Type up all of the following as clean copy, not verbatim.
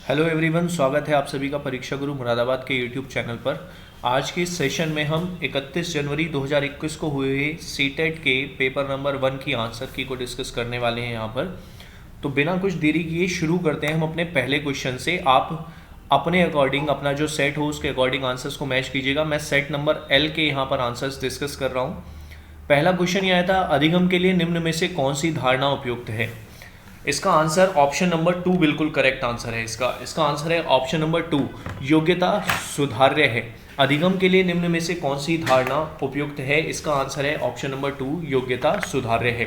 Hello everyone, स्वागत है आप सभी का परीक्षा गुरु मुरादाबाद के यूट्यूब चैनल पर। आज के इस सेशन में हम 31 जनवरी 2021 को हुए सीटेट के पेपर नंबर 1 की आंसर की को डिस्कस करने वाले हैं यहाँ पर। तो बिना कुछ देरी किए शुरू करते हैं हम अपने पहले क्वेश्चन से। आप अपने अकॉर्डिंग अपना जो सेट हो उसके अकॉर्डिंग आंसर्स को मैच कीजिएगा। मैं सेट नंबर L के यहाँ पर आंसर्स डिस्कस कर रहा हूँ। पहला क्वेश्चन ये आया था, अधिगम के लिए निम्न में से कौन सी धारणा उपयुक्त है। इसका आंसर ऑप्शन नंबर 2 बिल्कुल करेक्ट आंसर है। इसका आंसर है ऑप्शन नंबर 2, योग्यता सुधार्य है। अधिगम के लिए निम्न में से कौन सी धारणा उपयुक्त है। इसका आंसर है ऑप्शन नंबर 2, योग्यता सुधार्य है।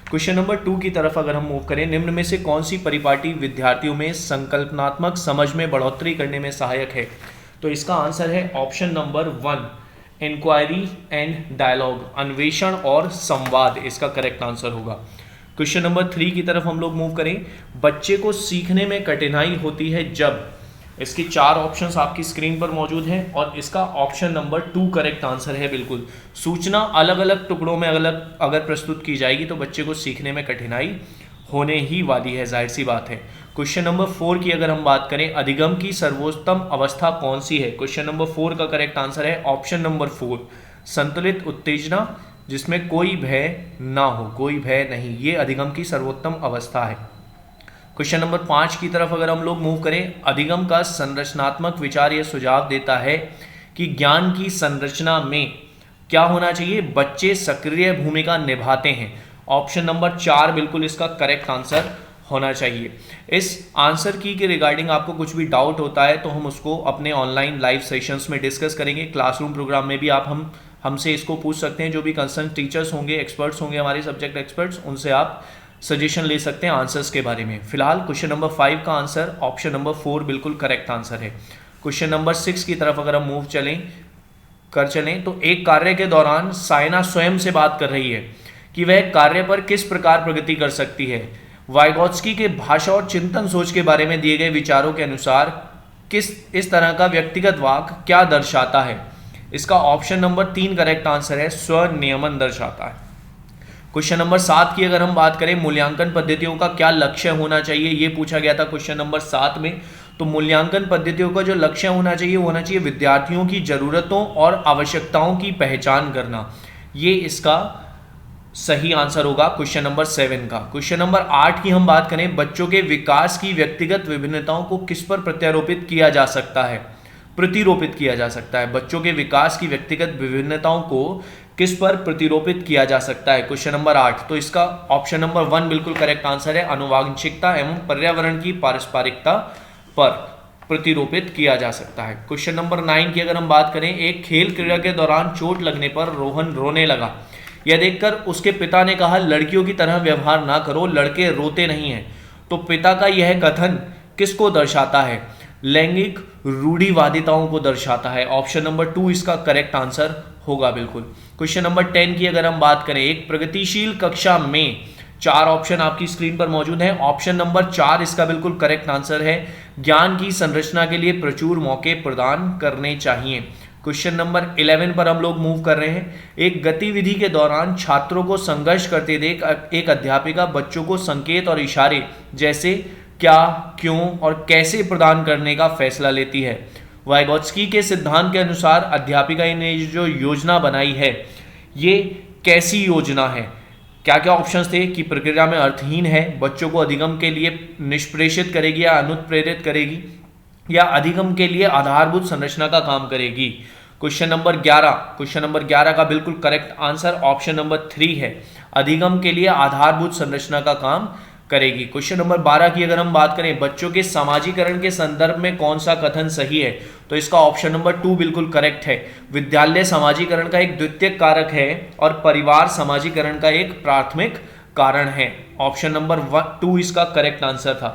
क्वेश्चन नंबर 2 की तरफ अगर हम मूव करें, निम्न में से कौन सी परिपाटी विद्यार्थियों में संकल्पनात्मक समझ में बढ़ोतरी करने में सहायक है। तो इसका आंसर है option number 1, inquiry and dialogue, अन्वेषण और संवाद इसका करेक्ट आंसर होगा। क्वेश्चन नंबर 3 की तरफ हम लोग मूव करें, बच्चे को सीखने में कठिनाई होती है जब। इसकी 4 ऑप्शंस आपकी स्क्रीन पर मौजूद हैं और इसका ऑप्शन नंबर 2 करेक्ट आंसर है। बिल्कुल, सूचना अलग अलग टुकड़ों में अलग अगर प्रस्तुत की जाएगी तो बच्चे को सीखने में कठिनाई होने ही वाली है, जाहिर सी बात है। क्वेश्चन नंबर 4 की अगर हम बात करें, अधिगम की सर्वोत्तम अवस्था कौन सी है। क्वेश्चन नंबर 4 का करेक्ट आंसर है ऑप्शन नंबर 4, संतुलित उत्तेजना जिसमें कोई भय ना हो, कोई भय नहीं, ये अधिगम की सर्वोत्तम अवस्था है। क्वेश्चन नंबर 5 की तरफ अगर हम लोग मूव करें, अधिगम का संरचनात्मक विचार यह सुझाव देता है कि ज्ञान की संरचना में क्या होना चाहिए, बच्चे सक्रिय भूमिका निभाते हैं। ऑप्शन नंबर 4 बिल्कुल इसका करेक्ट आंसर होना चाहिए। इस आंसर की के रिगार्डिंग आपको कुछ भी डाउट होता है तो हम उसको अपने ऑनलाइन लाइव सेशंस में डिस्कस करेंगे। क्लासरूम प्रोग्राम में भी आप हमसे इसको पूछ सकते हैं। जो भी कंसर्न टीचर्स होंगे, एक्सपर्ट्स होंगे, हमारे सब्जेक्ट एक्सपर्ट्स, उनसे आप सजेशन ले सकते हैं आंसर्स के बारे में। फिलहाल क्वेश्चन नंबर 5 का आंसर ऑप्शन नंबर 4 बिल्कुल करेक्ट आंसर है। क्वेश्चन नंबर 6 की तरफ अगर हम मूव चलें तो एक कार्य के दौरान सायना स्वयं से बात कर रही है कि वह कार्य पर किस प्रकार प्रगति कर सकती है। वाइगोत्स्की के भाषा और चिंतन सोच के बारे में दिए गए विचारों के अनुसार इस तरह का व्यक्तिगत वाक्य क्या दर्शाता है। इसका ऑप्शन नंबर 3 करेक्ट आंसर है, स्वनियमन दर्शाता है। क्वेश्चन नंबर 7 की अगर हम बात करें, मूल्यांकन पद्धतियों का क्या लक्ष्य होना चाहिए, ये पूछा गया था क्वेश्चन नंबर 7 में। तो मूल्यांकन पद्धतियों का जो लक्ष्य होना चाहिए वो होना चाहिए विद्यार्थियों की जरूरतों और आवश्यकताओं की पहचान करना। ये इसका सही आंसर होगा क्वेश्चन नंबर 7 का। क्वेश्चन नंबर 8 की हम बात करें, बच्चों के विकास की व्यक्तिगत विभिन्नताओं को किस पर प्रतिरोपित किया जा सकता है। बच्चों के विकास की व्यक्तिगत विभिन्नताओं को किस पर प्रतिरोपित किया जा सकता है। क्वेश्चन नंबर 8, तो इसका ऑप्शन नंबर 1 बिल्कुल करेक्ट आंसर है, आनुवांशिकता एवं पर्यावरण की पारस्परिकता पर प्रतिरोपित किया जा सकता है। क्वेश्चन नंबर 9 की अगर हम बात करें, एक खेल क्रीड़ा के दौरान चोट लगने पर रोहन रोने लगा। यह देखकर उसके पिता ने कहा, लड़कियों की तरह व्यवहार ना करो, लड़के रोते नहीं हैं। तो पिता का यह कथन किसको दर्शाता है, लैंगिक रूढ़िवादिताओं को दर्शाता है। ऑप्शन नंबर 2 इसका करेक्ट आंसर होगा बिल्कुल। क्वेश्चन नंबर 10 की अगर हम बात करें, एक प्रगतिशील कक्षा में 4 ऑप्शन आपकी स्क्रीन पर मौजूद हैं। ऑप्शन नंबर 4 इसका बिल्कुल करेक्ट आंसर है, ज्ञान की संरचना के लिए प्रचुर मौके प्रदान करने चाहिए। क्वेश्चन नंबर 11 पर हम लोग मूव कर रहे हैं, एक गतिविधि के दौरान छात्रों को संघर्ष करते देख एक अध्यापिका बच्चों को संकेत और इशारे जैसे क्या, क्यों और कैसे प्रदान करने का फैसला लेती है। वाइगोत्स्की के सिद्धांत के अनुसार अध्यापिका ने जो योजना बनाई है ये कैसी योजना है। क्या क्या ऑप्शंस थे कि प्रक्रिया में अर्थहीन है, बच्चों को अधिगम के लिए निष्प्रेषित करेगी या अनुत्प्रेरित करेगी, या अधिगम के लिए आधारभूत संरचना का काम करेगी। क्वेश्चन नंबर 11 का बिल्कुल करेक्ट आंसर ऑप्शन नंबर 3 है, अधिगम के लिए आधारभूत संरचना का काम करेगी। क्वेश्चन नंबर 12 की अगर हम बात करें, बच्चों के सामाजिकरण के संदर्भ में कौन सा कथन सही है। तो इसका ऑप्शन नंबर 2 बिल्कुल करेक्ट है, विद्यालय सामाजिकरण का एक द्वितीयक कारक है और परिवार सामाजिकरण का एक प्राथमिक कारण है। ऑप्शन नंबर 2 इसका करेक्ट आंसर था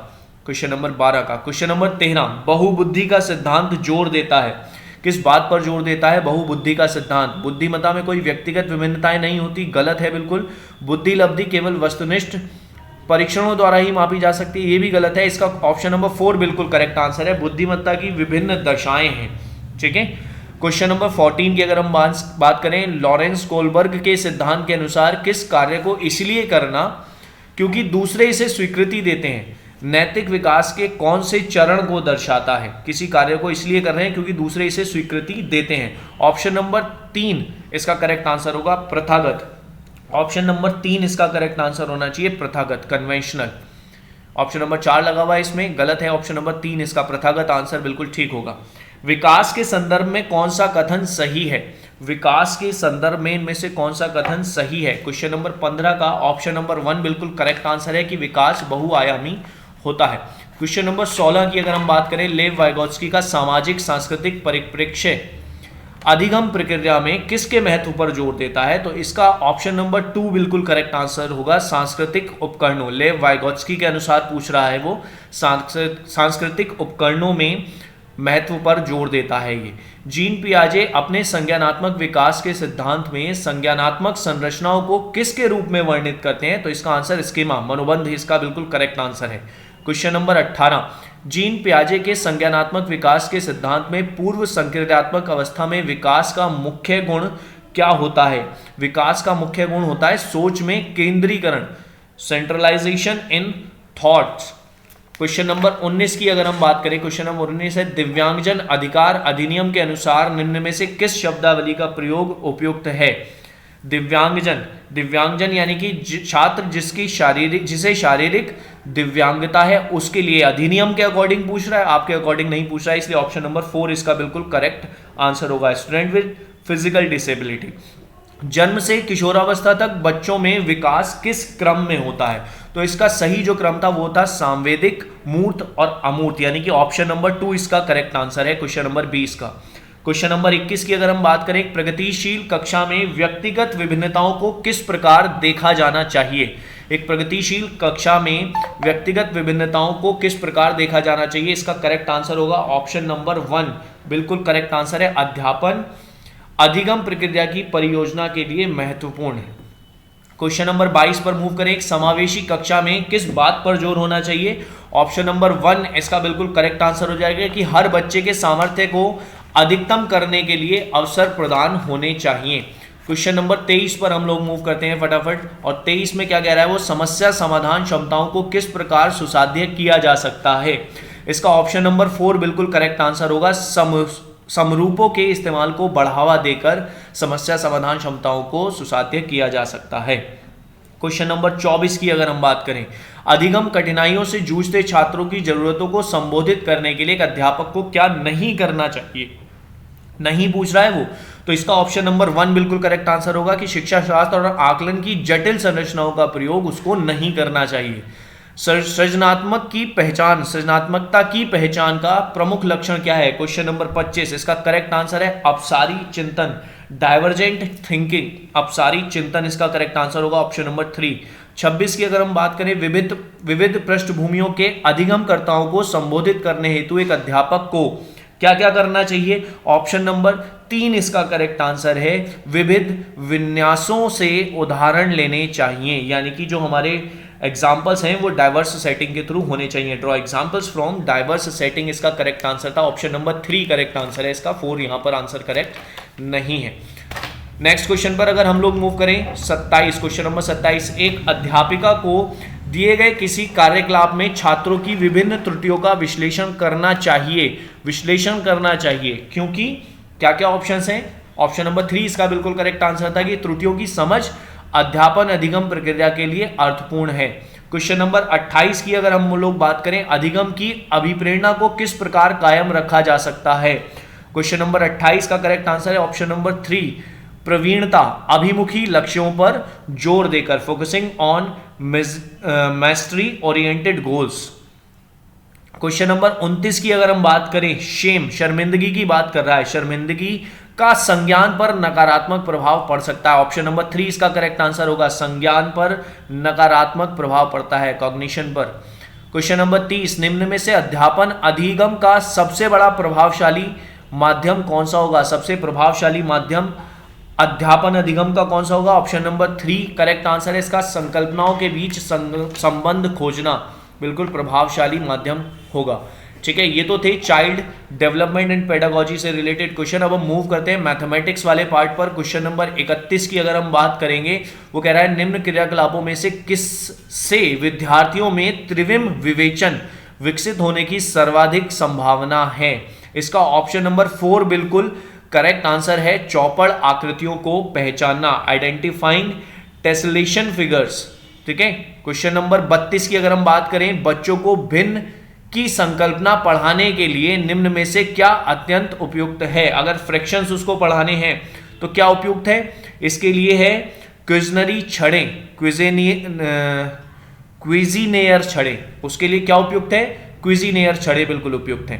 क्वेश्चन नंबर 12 का। क्वेश्चन नंबर 13, बहुबुद्धि का सिद्धांत जोर देता है, किस बात पर जोर देता है बहुबुद्धि का सिद्धांत। बुद्धिमत्ता में कोई व्यक्तिगत विभिन्नताएं नहीं होती, गलत है बिल्कुल। बुद्धि लब्धि केवल वस्तुनिष्ठ परीक्षणों द्वारा ही मापी जा सकती है, ये भी गलत है। इसका ऑप्शन नंबर 4 बिल्कुल करेक्ट आंसर है, बुद्धिमत्ता की विभिन्न दशाएं हैं। ठीक है। क्वेश्चन नंबर 14 की अगर हम बात करें, लॉरेंस कोलबर्ग के सिद्धांत के अनुसार किस कार्य को इसलिए करना क्योंकि दूसरे इसे स्वीकृति देते हैं, नैतिक विकास के कौन से चरण को दर्शाता है? किसी कार्य को इसलिए कर रहे हैं क्योंकि दूसरे इसे स्वीकृति देते हैं। ऑप्शन नंबर 3 इसका करेक्ट आंसर होगा प्रथागत। ऑप्शन नंबर 3 इसका करेक्ट आंसर होना चाहिए प्रथागत, कन्वेंशनल। ऑप्शन नंबर 4 लगा हुआ है इसमें, गलत है। ऑप्शन नंबर 3 इसका प्रथागत आंसर बिल्कुल ठीक होगा। विकास के संदर्भ में कौन सा कथन सही है? विकास के संदर्भ में इनमें से कौन सा कथन सही है? क्वेश्चन नंबर 15 का ऑप्शन नंबर 1 बिल्कुल करेक्ट आंसर है कि विकास बहुआयामी होता है। क्वेश्चन नंबर 16 की अगर हम बात करें, लेव वाइगोत्स्की का सामाजिक सांस्कृतिक परिप्रेक्ष्य अधिगम प्रक्रिया में किसके महत्व पर जोर देता है? तो इसका ऑप्शन नंबर 2 बिल्कुल करेक्ट आंसर होगा, सांस्कृतिक उपकरणों। लेव वाइगोत्स्की के अनुसार पूछ रहा है वो, सांस्कृतिक उपकरणों में महत्व पर जोर देता है ये। जीन पियाजे अपने संज्ञानात्मक विकास के सिद्धांत में संज्ञानात्मक संरचनाओं को किसके रूप में वर्णित करते हैं? तो इसका आंसर स्कीमा, मनोबंध, इसका बिल्कुल करेक्ट आंसर है। क्वेश्चन नंबर 18, जीन पियाजे के संज्ञानात्मक विकास के सिद्धांत में पूर्व संक्रियात्मक अवस्था में विकास का मुख्य गुण क्या होता है? विकास का मुख्य गुण होता है सोच में केंद्रीकरण, centralisation in thoughts. Question number 19 की अगर हम बात करें, क्वेश्चन नंबर 19 है, दिव्यांगजन अधिकार अधिनियम के अनुसार निम्न में से किस शब्दावली का प्रयोग उपयुक्त है? दिव्यांगजन यानी कि छात्र जिसे शारीरिक दिव्यांगता है उसके लिए अधिनियम के अकॉर्डिंग पूछ रहा है, आपके अकॉर्डिंग नहीं पूछ रहा है, इसलिए ऑप्शन नंबर 4 इसका बिल्कुल करेक्ट आंसर होगा। Student with physical disability. जन्म से किशोरावस्था तक बच्चों में विकास किस क्रम में होता है? तो इसका सही जो क्रम था वो था सांवेदिक, मूर्त और अमूर्त, यानी कि ऑप्शन नंबर 2 इसका करेक्ट आंसर है क्वेश्चन नंबर 20 का। क्वेश्चन नंबर 21 की अगर हम बात करें, प्रगतिशील कक्षा में व्यक्तिगत विभिन्नताओं को किस प्रकार देखा जाना चाहिए? एक प्रगतिशील कक्षा में व्यक्तिगत विभिन्नताओं को किस प्रकार देखा जाना चाहिए? इसका करेक्ट आंसर होगा ऑप्शन नंबर 1 बिल्कुल करेक्ट आंसर है, अध्यापन अधिगम प्रक्रिया की परियोजना के लिए महत्वपूर्ण है। क्वेश्चन नंबर 22 पर मूव करें, एक समावेशी कक्षा में किस बात पर जोर होना चाहिए? ऑप्शन नंबर 1 इसका बिल्कुल करेक्ट आंसर हो जाएगा कि हर बच्चे के सामर्थ्य को अधिकतम करने के लिए अवसर प्रदान होने चाहिए। क्वेश्चन नंबर 23 पर हम लोग मूव करते हैं फटाफट, और 23 में क्या कह रहा है वो, समस्या समाधान क्षमताओं को किस प्रकार सुसाध्य किया जा सकता है? इसका ऑप्शन नंबर 4 बिल्कुल करेक्ट आंसर होगा, समरूपों के इस्तेमाल को बढ़ावा देकर समस्या समाधान क्षमताओं को सुसाध्य किया जा सकता है। क्वेश्चन नंबर 24 की अगर हम बात करें, अधिगम कठिनाइयों से जूझते छात्रों की जरूरतों को संबोधित करने के लिए एक अध्यापक को क्या नहीं करना चाहिए? नहीं पूछ रहा है वो, तो इसका ऑप्शन नंबर 1 बिल्कुल करेक्ट आंसर होगा कि शिक्षा शास्त्र और आकलन की जटिल संरचनाओं का प्रयोग उसको नहीं करना चाहिए। सृजनात्मकता की पहचान का प्रमुख लक्षण क्या है? क्वेश्चन नंबर 25 इसका करेक्ट आंसर है अपसारी चिंतन, डाइवर्जेंट थिंकिंग, अपसारी चिंतन इसका करेक्ट आंसर होगा ऑप्शन नंबर 3। 26 की अगर हम बात करें, विविध पृष्ठभूमियों के अधिगमकर्ताओं को संबोधित करने हेतु एक अध्यापक को क्या क्या करना चाहिए? ऑप्शन नंबर 3 इसका करेक्ट आंसर है, विविध विन्यासों से उदाहरण लेने चाहिए, यानी कि जो हमारे एग्जाम्पल्स हैं वो डाइवर्स सेटिंग के थ्रू होने चाहिए। Draw examples from diverse setting इसका करेक्ट आंसर था, ऑप्शन नंबर 3 करेक्ट आंसर है इसका, 4 यहां पर आंसर करेक्ट नहीं है। नेक्स्ट क्वेश्चन पर अगर हम लोग मूव करें 27, क्वेश्चन नंबर 27, एक अध्यापिका को दिए गए किसी कार्यकलाप में छात्रों की विभिन्न त्रुटियों का विश्लेषण करना चाहिए क्योंकि क्या क्या ऑप्शंस हैं? ऑप्शन नंबर 3 इसका बिल्कुल करेक्ट आंसर था कि त्रुटियों की समझ अध्यापन अधिगम प्रक्रिया के लिए अर्थपूर्ण है। क्वेश्चन नंबर 28 की अगर हम लोग बात करें, अधिगम की अभिप्रेरणा को किस प्रकार कायम रखा जा सकता है? क्वेश्चन नंबर 28 का करेक्ट आंसर है ऑप्शन नंबर 3, प्रवीणता अभिमुखी लक्ष्यों पर जोर देकर, focusing on mastery oriented goals. Question number 29 की अगर हम बात करें, शेम शर्मिंदगी की बात कर रहा है, शर्मिंदगी का संज्ञान पर नकारात्मक प्रभाव पड़ सकता है। ऑप्शन नंबर 3 इसका करेक्ट आंसर होगा, संज्ञान पर नकारात्मक प्रभाव पड़ता है, कॉग्निशन पर। क्वेश्चन नंबर 30, निम्न में से अध्यापन अधिगम का सबसे बड़ा प्रभावशाली माध्यम कौन सा होगा? सबसे प्रभावशाली माध्यम अध्यापन अधिगम का कौन सा होगा? ऑप्शन नंबर 3 करेक्ट आंसर है इसका, संकल्पनाओं के बीच संबंध खोजना बिल्कुल प्रभावशाली माध्यम होगा। ठीक है, ये तो थे चाइल्ड डेवलपमेंट एंड पेडागोजी से रिलेटेड क्वेश्चन। अब हम मूव करते हैं मैथमेटिक्स वाले पार्ट पर। क्वेश्चन नंबर 31 की अगर हम बात करेंगे, वो कह रहा है निम्न क्रियाकलापों में से किस से विद्यार्थियों में त्रिविम विवेचन विकसित होने की सर्वाधिक संभावना है। इसका ऑप्शन नंबर 4 बिल्कुल करेक्ट आंसर है, चौपड़ आकृतियों को पहचानना, आइडेंटिफाइंग टेसलेशन फिगर्स। ठीक है, क्वेश्चन नंबर 32 की अगर हम बात करें, बच्चों को भिन्न की संकल्पना पढ़ाने के लिए निम्न में से क्या अत्यंत उपयुक्त है। अगर फ्रैक्शंस उसको पढ़ाने हैं तो क्या उपयुक्त है, इसके लिए है क्विजनरी छड़ें, क्विजिनेयर छड़े, उसके लिए क्या उपयुक्त है, क्विजिनेयर छड़े बिल्कुल उपयुक्त है।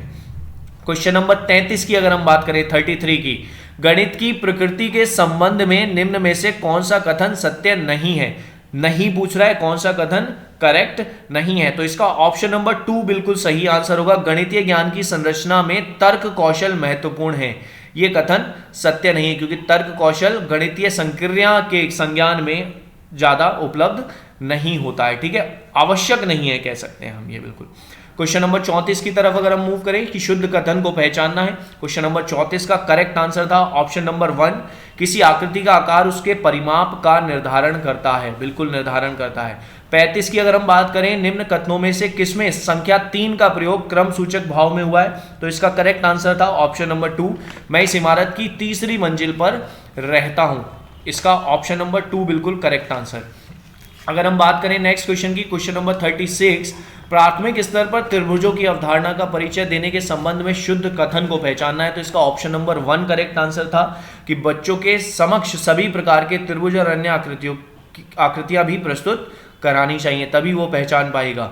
क्वेश्चन नंबर 33 की अगर हम बात करें, 33 की, गणित की प्रकृति के संबंध में निम्न में से कौन सा कथन सत्य नहीं है। नहीं पूछ रहा है, कौन सा कथन करेक्ट नहीं है, तो इसका ऑप्शन नंबर 2 बिल्कुल सही आंसर होगा। गणितीय ज्ञान की संरचना में तर्क कौशल महत्वपूर्ण है, यह कथन सत्य नहीं है, क्योंकि तर्क कौशल गणितीय संक्रिया के संज्ञान में ज्यादा उपलब्ध नहीं होता है। ठीक है, आवश्यक नहीं है कह सकते हैं हम ये बिल्कुल। क्वेश्चन नंबर 34 की तरफ अगर हम मूव करें कि शुद्ध कथन को पहचानना है, क्वेश्चन नंबर 34 का करेक्ट आंसर था ऑप्शन नंबर 1, किसी आकृति का आकार उसके परिमाप का निर्धारण करता है, बिल्कुल निर्धारण करता है। 35 की अगर हम बात करें, निम्न कथनों में से किसमें संख्या 3 का प्रयोग क्रम सूचक भाव में हुआ है, तो इसका करेक्ट आंसर था ऑप्शन नंबर 2, मैं इस इमारत की तीसरी मंजिल पर रहता हूं। इसका ऑप्शन नंबर 2 बिल्कुल करेक्ट आंसर। अगर हम बात करें नेक्स्ट क्वेश्चन की, क्वेश्चन नंबर 36, प्राथमिक स्तर पर त्रिभुजों की अवधारणा का परिचय देने के संबंध में शुद्ध कथन को पहचानना है, तो इसका ऑप्शन नंबर 1 करेक्ट आंसर था कि बच्चों के समक्ष सभी प्रकार के त्रिभुज और अन्य आकृतियां भी प्रस्तुत करानी चाहिए, तभी वो पहचान पाएगा।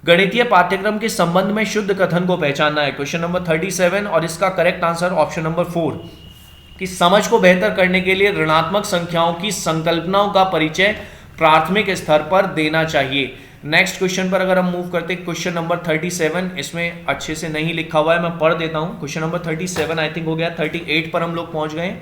गणितीय पाठ्यक्रम के संबंध में शुद्ध कथन को पहचानना है, क्वेश्चन नंबर 37, और इसका करेक्ट आंसर ऑप्शन नंबर 4 कि समझ को बेहतर करने के लिए ऋणात्मक संख्याओं की संकल्पनाओं का परिचय प्राथमिक स्तर पर देना चाहिए। नेक्स्ट क्वेश्चन पर अगर हम मूव करते हैं, क्वेश्चन नंबर 37, इसमें अच्छे से नहीं लिखा हुआ है, मैं पढ़ देता हूं। क्वेश्चन नंबर 37 आई थिंक हो गया, 38 पर हम लोग पहुंच गए।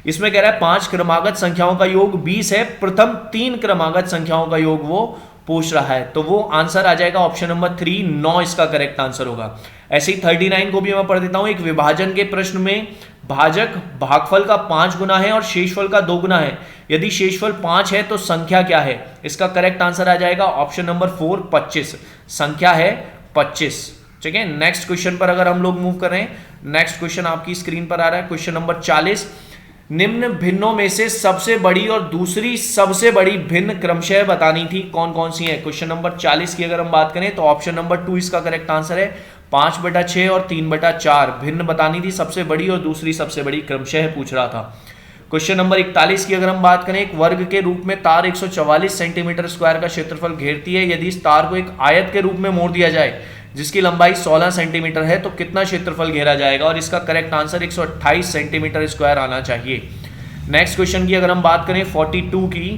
इसमें कह रहा है 5 क्रमागत संख्याओं का योग 20 है, प्रथम 3 क्रमागत संख्याओं का योग वो पूछ रहा है, तो वो आंसर आ जाएगा ऑप्शन नंबर 3, 9 इसका करेक्ट आंसर होगा। ऐसे ही 39 को भी मैं पढ़ देता हूं। एक विभाजन के प्रश्न में भाजक भागफल का 5 गुना है और शेषफल का 2 गुना है, यदि शेषफल 5 है तो संख्या क्या है, इसका करेक्ट आंसर आ जाएगा ऑप्शन नंबर 4, 25, संख्या है 25। ठीक है, नेक्स्ट क्वेश्चन पर अगर हम लोग मूव करें, नेक्स्ट क्वेश्चन आपकी स्क्रीन पर आ रहा है, क्वेश्चन नंबर 40, निम्न भिन्नों में से सबसे बड़ी और दूसरी सबसे बड़ी भिन्न क्रमशः बतानी थी, कौन कौन सी है। क्वेश्चन नंबर 40 की अगर हम बात करें तो ऑप्शन नंबर 2 इसका करेक्ट आंसर है, 5/6 और 3/4 भिन्न बतानी थी, सबसे बड़ी और दूसरी सबसे बड़ी क्रमशः पूछ रहा था। क्वेश्चन नंबर 41 की अगर हम बात करें, एक वर्ग के रूप में तार 144 सेंटीमीटर स्क्वायर का क्षेत्रफल घेरती है, यदि इस तार को एक आयत के रूप में मोड़ दिया जाए जिसकी लंबाई 16 सेंटीमीटर है तो कितना क्षेत्रफल घेरा जाएगा, और इसका करेक्ट आंसर 128 सेंटीमीटर स्क्वायर आना चाहिए। नेक्स्ट क्वेश्चन की अगर हम बात करें 42 की,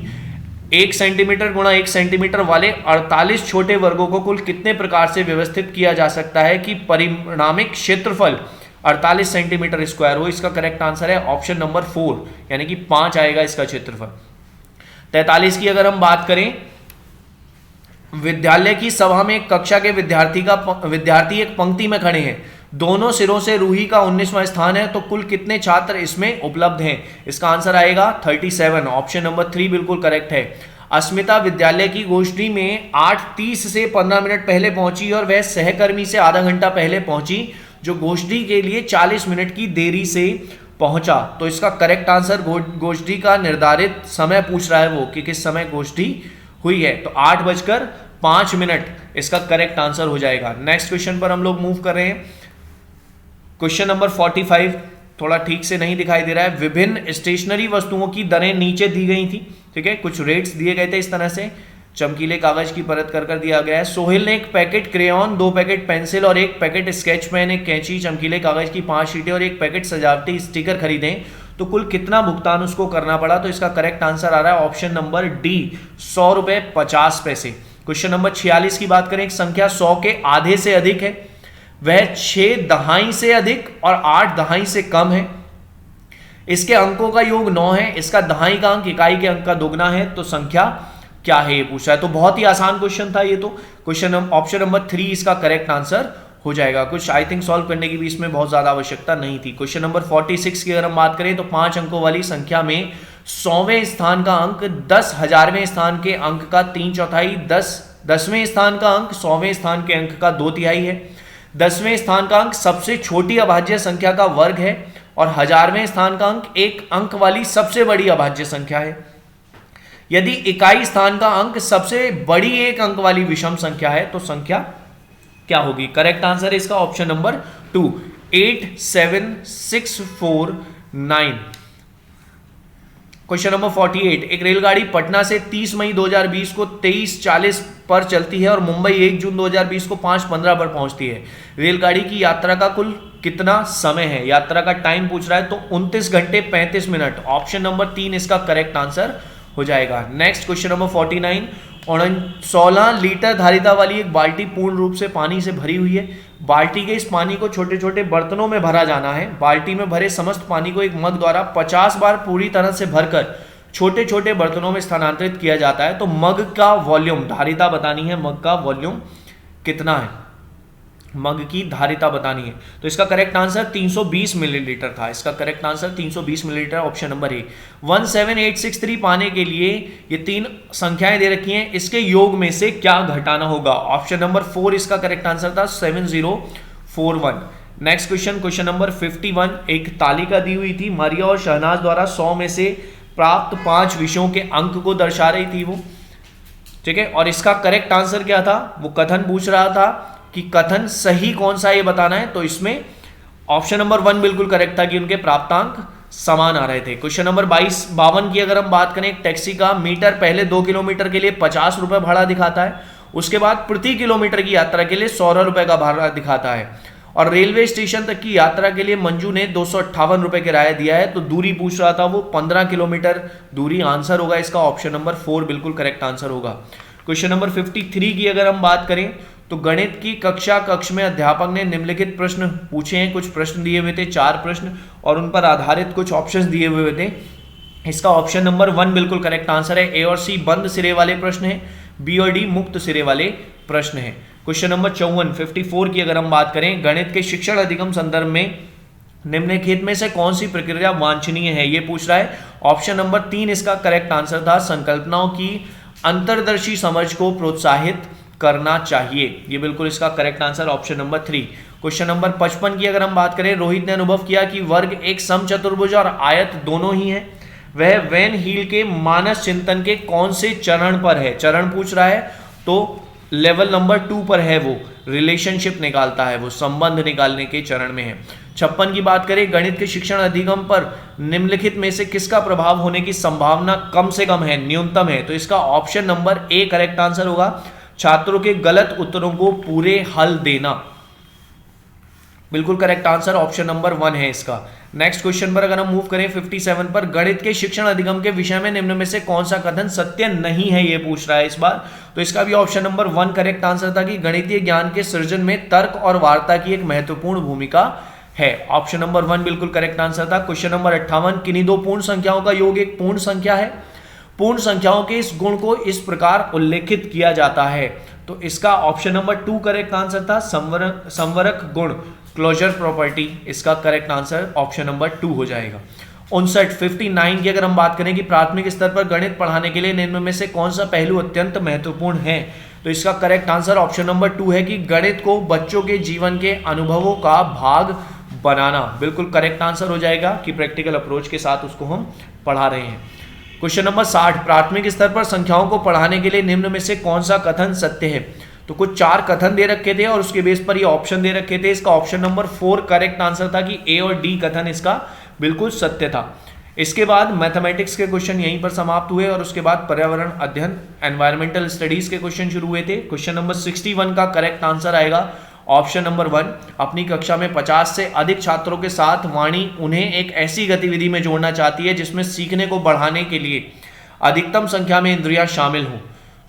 1 सेंटीमीटर गुणा 1 सेंटीमीटर वाले 48 छोटे वर्गों को कुल कितने प्रकार से व्यवस्थित किया जा सकता है कि परिणामिक क्षेत्रफल 48 सेंटीमीटर स्क्वायर हो, इसका करेक्ट आंसर है ऑप्शन नंबर 4, यानी कि 5 आएगा इसका क्षेत्रफल। 43 की अगर हम बात करें, विद्यालय की सभा में कक्षा के विद्यार्थी एक पंक्ति में खड़े हैं, दोनों सिरों से रूही का 19वां स्थान है, तो कुल कितने छात्र इसमें उपलब्ध हैं, इसका आंसर आएगा 37, ऑप्शन नंबर 3 बिल्कुल करेक्ट है। अस्मिता विद्यालय की गोष्ठी में 8:30 से 15 मिनट पहले पहुंची और वह सहकर्मी से आधा घंटा पहले पहुंची जो गोष्ठी के लिए 40 मिनट की देरी से पहुंचा, तो इसका करेक्ट आंसर गोष्ठी का निर्धारित समय पूछ रहा है वो कि किस समय गोष्ठी हुई है, तो 8:05 इसका करेक्ट आंसर हो जाएगा। नेक्स्ट क्वेश्चन पर हम लोग मूव कर रहे हैं, क्वेश्चन नंबर 45 थोड़ा ठीक से नहीं दिखाई दे रहा है। विभिन्न स्टेशनरी वस्तुओं की दरें नीचे दी गई थी, ठीक है, कुछ रेट्स दिए गए थे इस तरह से, चमकीले कागज की परत कर दिया गया है। सोहेल ने 1 पैकेट क्रेयॉन, 2 पैकेट पेंसिल और 1 पैकेट स्केच पेन, 1 कैंची, चमकीले कागज की 5 शीटें और 1 पैकेट सजावटी स्टिकर खरीदे, तो कुल कितना भुगतान उसको करना पड़ा, तो इसका करेक्ट आंसर आ रहा है ऑप्शन नंबर डी, 100 रुपए 50 पैसे। क्वेश्चन नंबर 46 की बात करें, एक संख्या 100 के आधे से अधिक है, वह 6 दहाई से अधिक और 8 दहाई से कम है, इसके अंकों का योग 9 है, इसका दहाई का अंक इकाई के अंक का दोगुना है, तो संख्या क्या है ये पूछा है। तो बहुत ही आसान क्वेश्चन था ये, तो क्वेश्चन ऑप्शन नंबर 3 इसका करेक्ट आंसर हो जाएगा। कुछ आई थिंक सॉल्व करने की भी इसमें बहुत ज़्यादा आवश्यकता नहीं थी। क्वेश्चन नंबर 46 की अगर हम बात करें तो 5 अंकों वाली संख्या में 100वें स्थान का अंक 10,000वें स्थान के अंक का 3/4, 10वें स्थान का अंक 100वें स्थान के अंक का 2/3 है। 10वें स्थान का अंक सबसे छोटी अभाज्य संख्या का वर्ग है और 1000वें स्थान का अंक एक अंक वाली सबसे बड़ी अभाज्य संख्या है। यदि इकाई स्थान का अंक सबसे बड़ी एक अंक वाली विषम संख्या है तो संख्या क्या होगी? करेक्ट आंसर है इसका ऑप्शन नंबर 2, 8, 7, 6, 4, 9। क्वेश्चन नंबर 48, एक रेलगाड़ी पटना से 30 मई 2020 को 23:40 पर चलती है और मुंबई 1 जून 2020 को 5:15 पर पहुंचती है। रेलगाड़ी की यात्रा का कुल कितना समय है? यात्रा का टाइम पूछ रहा है तो 29 घंटे 35 मिनट। ऑप्शन नंबर 3 इसका करेक्ट आंसर हो जाएगा। नेक्स्ट क्वेश्चन नंबर 49, 16 लीटर धारिता वाली एक बाल्टी पूर्ण रूप से पानी से भरी हुई है। बाल्टी के इस पानी को छोटे छोटे बर्तनों में भरा जाना है। बाल्टी में भरे समस्त पानी को एक मग द्वारा 50 बार पूरी तरह से भरकर छोटे छोटे बर्तनों में स्थानांतरित किया जाता है। तो मग का वॉल्यूम, धारिता बतानी है, मग का वॉल्यूम कितना है, मग की धारिता बतानी है। तो इसका करेक्ट आंसर 320 मिलीलीटर था। इसका correct answer 320 millilitre, option number A. 17863 पाने के लिए ये 3 संख्याएं दे रखी हैं, इसके योग में से क्या घटाना होगा? ऑप्शन नंबर 4 इसका करेक्ट आंसर था, 7041। नेक्स्ट क्वेश्चन, क्वेश्चन नंबर 51, एक तालिका दी हुई थी। मारिया और शहनाज द्वारा 100 में से प्राप्त 5 विषयों के अंक को दर्शा रही थी वो, ठीक है। और इसका करेक्ट आंसर क्या था? वो कथन पूछ रहा था कि कथन सही कौन सा ये बताना है। तो इसमें ऑप्शन नंबर 1 बिल्कुल करेक्ट था कि उनके प्राप्तांक समान आ रहे थे। क्वेश्चन नंबर 52 की अगर हम बात करें, एक टैक्सी का मीटर पहले 2 किलोमीटर के लिए 50 रुपए भाड़ा दिखाता है, उसके बाद प्रति किलोमीटर की यात्रा के लिए 16 रुपए का भाड़ा दिखाता है और रेलवे स्टेशन तक की यात्रा के लिए मंजू ने 258 रुपए किराया दिया है। तो दूरी पूछ रहा था वो 15 किलोमीटर दूरी। आंसर होगा इसका ऑप्शन नंबर 4 बिल्कुल करेक्ट आंसर होगा। क्वेश्चन नंबर 53 की अगर हम बात करें तो गणित की कक्ष में अध्यापक ने निम्नलिखित प्रश्न पूछे हैं। कुछ प्रश्न दिए हुए थे, 4 प्रश्न, और उन पर आधारित कुछ ऑप्शंस दिए हुए थे। इसका ऑप्शन नंबर 1 बिल्कुल करेक्ट आंसर है। ए और सी बंद सिरे वाले प्रश्न हैं, बी और डी मुक्त सिरे वाले प्रश्न हैं। क्वेश्चन नंबर 54 की अगर हम बात करें, गणित के शिक्षण अधिगम संदर्भ में निम्नलिखित में से कौन सी प्रक्रिया वांछनीय है, ये पूछ रहा है। ऑप्शन नंबर 3 इसका करेक्ट आंसर था। संकल्पनाओं की अंतर्दर्शी समझ को प्रोत्साहित करना चाहिए, ये बिल्कुल इसका correct answer option number 3। Question number 55 की अगर हम बात करें, रोहित ने अनुभव किया कि वर्ग एक समचतुर्भुज और आयत दोनों ही है। वह वैन हील के मानस चिंतन के कौन से चरण पर है? चरण पूछ रहा है तो लेवल नंबर 2 पर है, वो रिलेशनशिप निकालता है, वो संबंध निकालने के चरण में है। 56 की बात करें, गणित के शिक्षण अधिगम पर निम्नलिखित में से किसका प्रभाव होने की संभावना कम से कम है, न्यूनतम है? तो इसका option number A correct answer होगा। छात्रों के गलत उत्तरों को पूरे हल देना, बिल्कुल करेक्ट आंसर ऑप्शन नंबर 1 है इसका। नेक्स्ट क्वेश्चन पर अगर हम मूव करें 57 पर, गणित के शिक्षण अधिगम के विषय में निम्न में से कौन सा कथन सत्य नहीं है, ये पूछ रहा है इस बार। तो इसका भी ऑप्शन नंबर 1 करेक्ट आंसर था कि गणितीय ज्ञान के सृजन में तर्क और वार्ता की एक महत्वपूर्ण भूमिका है। ऑप्शन नंबर 1 बिल्कुल करेक्ट आंसर था। क्वेश्चन नंबर 58, किन्हीं दो पूर्ण संख्याओं का योग एक पूर्ण संख्या है। पूर्ण संख्याओं के इस गुण को इस प्रकार उल्लेखित किया जाता है। तो इसका ऑप्शन नंबर 2 करेक्ट आंसर था। संवरक गुण, क्लोजर प्रॉपर्टी, इसका करेक्ट आंसर ऑप्शन नंबर 2 हो जाएगा। 59 की अगर हम बात करें कि प्राथमिक स्तर पर गणित पढ़ाने के लिए निम्न में से कौन सा पहलू अत्यंत महत्वपूर्ण है, तो इसका करेक्ट आंसर ऑप्शन नंबर 2 है कि गणित को बच्चों के जीवन के अनुभवों का भाग बनाना, बिल्कुल करेक्ट आंसर हो जाएगा कि प्रैक्टिकल अप्रोच के साथ उसको हम पढ़ा रहे हैं। क्वेश्चन नंबर 60, प्राथमिक स्तर पर संख्याओं को पढ़ाने के लिए निम्न में से कौन सा कथन सत्य है? तो कुछ 4 कथन दे रखे थे और उसके बेस पर ये ऑप्शन दे रखे थे। इसका ऑप्शन नंबर 4 करेक्ट आंसर था कि ए और डी कथन इसका बिल्कुल सत्य था। इसके बाद मैथमेटिक्स के क्वेश्चन यहीं पर समाप्त हुए और उसके बाद पर्यावरण अध्ययन, एनवायरमेंटल स्टडीज के क्वेश्चन शुरू हुए थे। क्वेश्चन नंबर 61 का करेक्ट आंसर आएगा ऑप्शन नंबर 1। अपनी कक्षा में 50 से अधिक छात्रों के साथ वाणी उन्हें एक ऐसी गतिविधि में जोड़ना चाहती है जिसमें सीखने को बढ़ाने के लिए अधिकतम संख्या में इंद्रियां शामिल हों।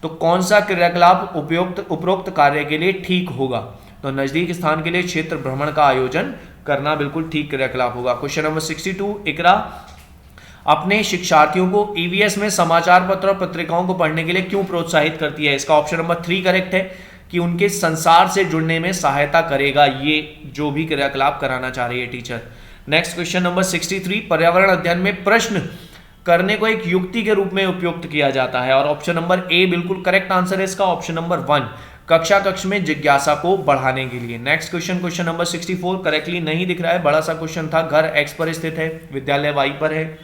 तो कौन सा क्रियाकलाप उपरोक्त कार्य के लिए ठीक होगा? तो नजदीक स्थान के लिए क्षेत्र भ्रमण का आयोजन करना बिल्कुल ठीक क्रियाकलाप होगा। क्वेश्चन नंबर 62, इकरा अपने शिक्षार्थियों को ईवीएस में समाचार पत्र और पत्रिकाओं को पढ़ने के लिए क्यों प्रोत्साहित करती है? इसका ऑप्शन नंबर 3 करेक्ट है। कि उनके संसार से जुड़ने में सहायता करेगा ये जो भी क्रियाकलाप कराना चाह रही है टीचर। नेक्स्ट क्वेश्चन नंबर 63, पर्यावरण अध्ययन में प्रश्न करने को एक युक्ति के रूप में उपयुक्त किया जाता है, और ऑप्शन नंबर ए बिल्कुल करेक्ट आंसर है इसका, ऑप्शन नंबर 1 कक्षा कक्ष में जिज्ञासा को बढ़ाने के लिए। नेक्स्ट क्वेश्चन नंबर 64 करेक्टली नहीं दिख रहा है, बड़ा सा क्वेश्चन था। घर एक्स पर स्थित है, विद्यालय वाई पर है,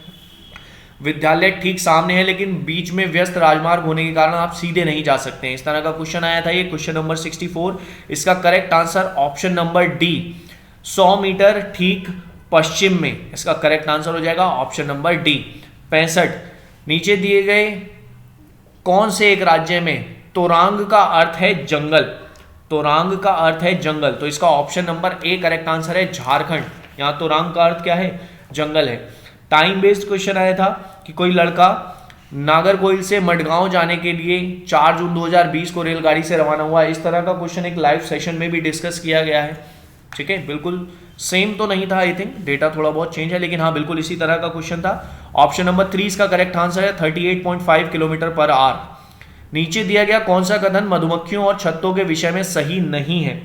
विद्यालय ठीक सामने है लेकिन बीच में व्यस्त राजमार्ग होने के कारण आप सीधे नहीं जा सकते हैं। इस तरह का क्वेश्चन आया था ये क्वेश्चन नंबर 64। इसका correct answer option number D 100 metre ठीक पश्चिम में, इसका करेक्ट आंसर हो जाएगा ऑप्शन नंबर डी। 65 नीचे दिए गए कौन से एक राज्य में तोरांग का अर्थ है जंगल, तोरांग का अर्थ है जंगल, तो इसका option number A correct answer है झारखंड। यहां तोरांग का अर्थ क्या है, जंगल है। टाइम बेस्ड क्वेश्चन आया था कि कोई लड़का नागरकोइल से मडगांव जाने के लिए 4 जून 2020 को रेलगाड़ी से रवाना हुआ। इस तरह का क्वेश्चन एक लाइव सेशन में भी डिस्कस किया गया है, ठीक है। बिल्कुल सेम तो नहीं था, आई थिंक डेटा थोड़ा बहुत चेंज है, लेकिन हाँ बिल्कुल इसी तरह का क्वेश्चन था। ऑप्शन नंबर 3 इसका करेक्ट आंसर है 38.5 किलोमीटर पर आवर। नीचे दिया गया कौन सा कथन मधुमक्खियों और छत्तों के विषय में सही नहीं है,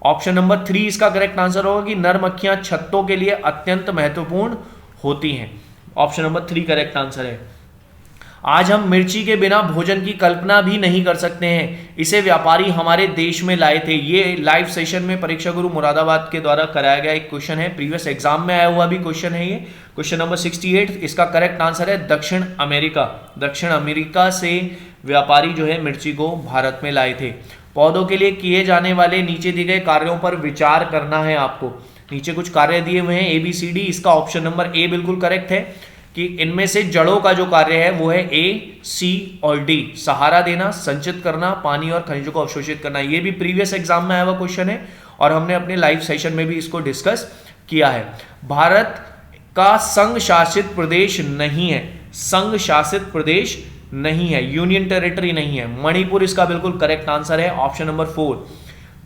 ऑप्शन नंबर 3 इसका करेक्ट आंसर होगा कि नर मक्खियां छत्तों के लिए अत्यंत महत्वपूर्ण होती हैं, ऑप्शन नंबर 3 करेक्ट आंसर है। आज हम मिर्ची के बिना भोजन की कल्पना भी नहीं कर सकते हैं, इसे व्यापारी हमारे देश में लाए थे। ये लाइव सेशन में परीक्षा गुरु मुरादाबाद के द्वारा कराया गया एक क्वेश्चन है, प्रीवियस एग्जाम में आया हुआ भी क्वेश्चन है ये। क्वेश्चन नंबर 68 इसका करेक्ट आंसर है दक्षिण अमेरिका। दक्षिण अमेरिका से व्यापारी जो है मिर्ची को भारत में लाए थे। पौधों के लिए किए जाने वाले नीचे दिए गए कार्यों पर विचार करना है आपको। नीचे कुछ कार्य दिए हुए हैं ABCD, इसका ऑप्शन नंबर ए बिल्कुल करेक्ट है कि इनमें से जड़ों का जो कार्य है वो है A, C और D, सहारा देना, संचित करना, पानी और खनिजों को अवशोषित करना। ये भी प्रीवियस एग्जाम में आया हुआ क्वेश्चन है और हमने अपने लाइव सेशन में भी इसको डिस्कस किया है। भारत का संघ शासित प्रदेश नहीं है, संघ शासित प्रदेश नहीं है, यूनियन टेरिटरी नहीं है। मणिपुर इसका बिल्कुल करेक्ट आंसर है, ऑप्शन नंबर 4।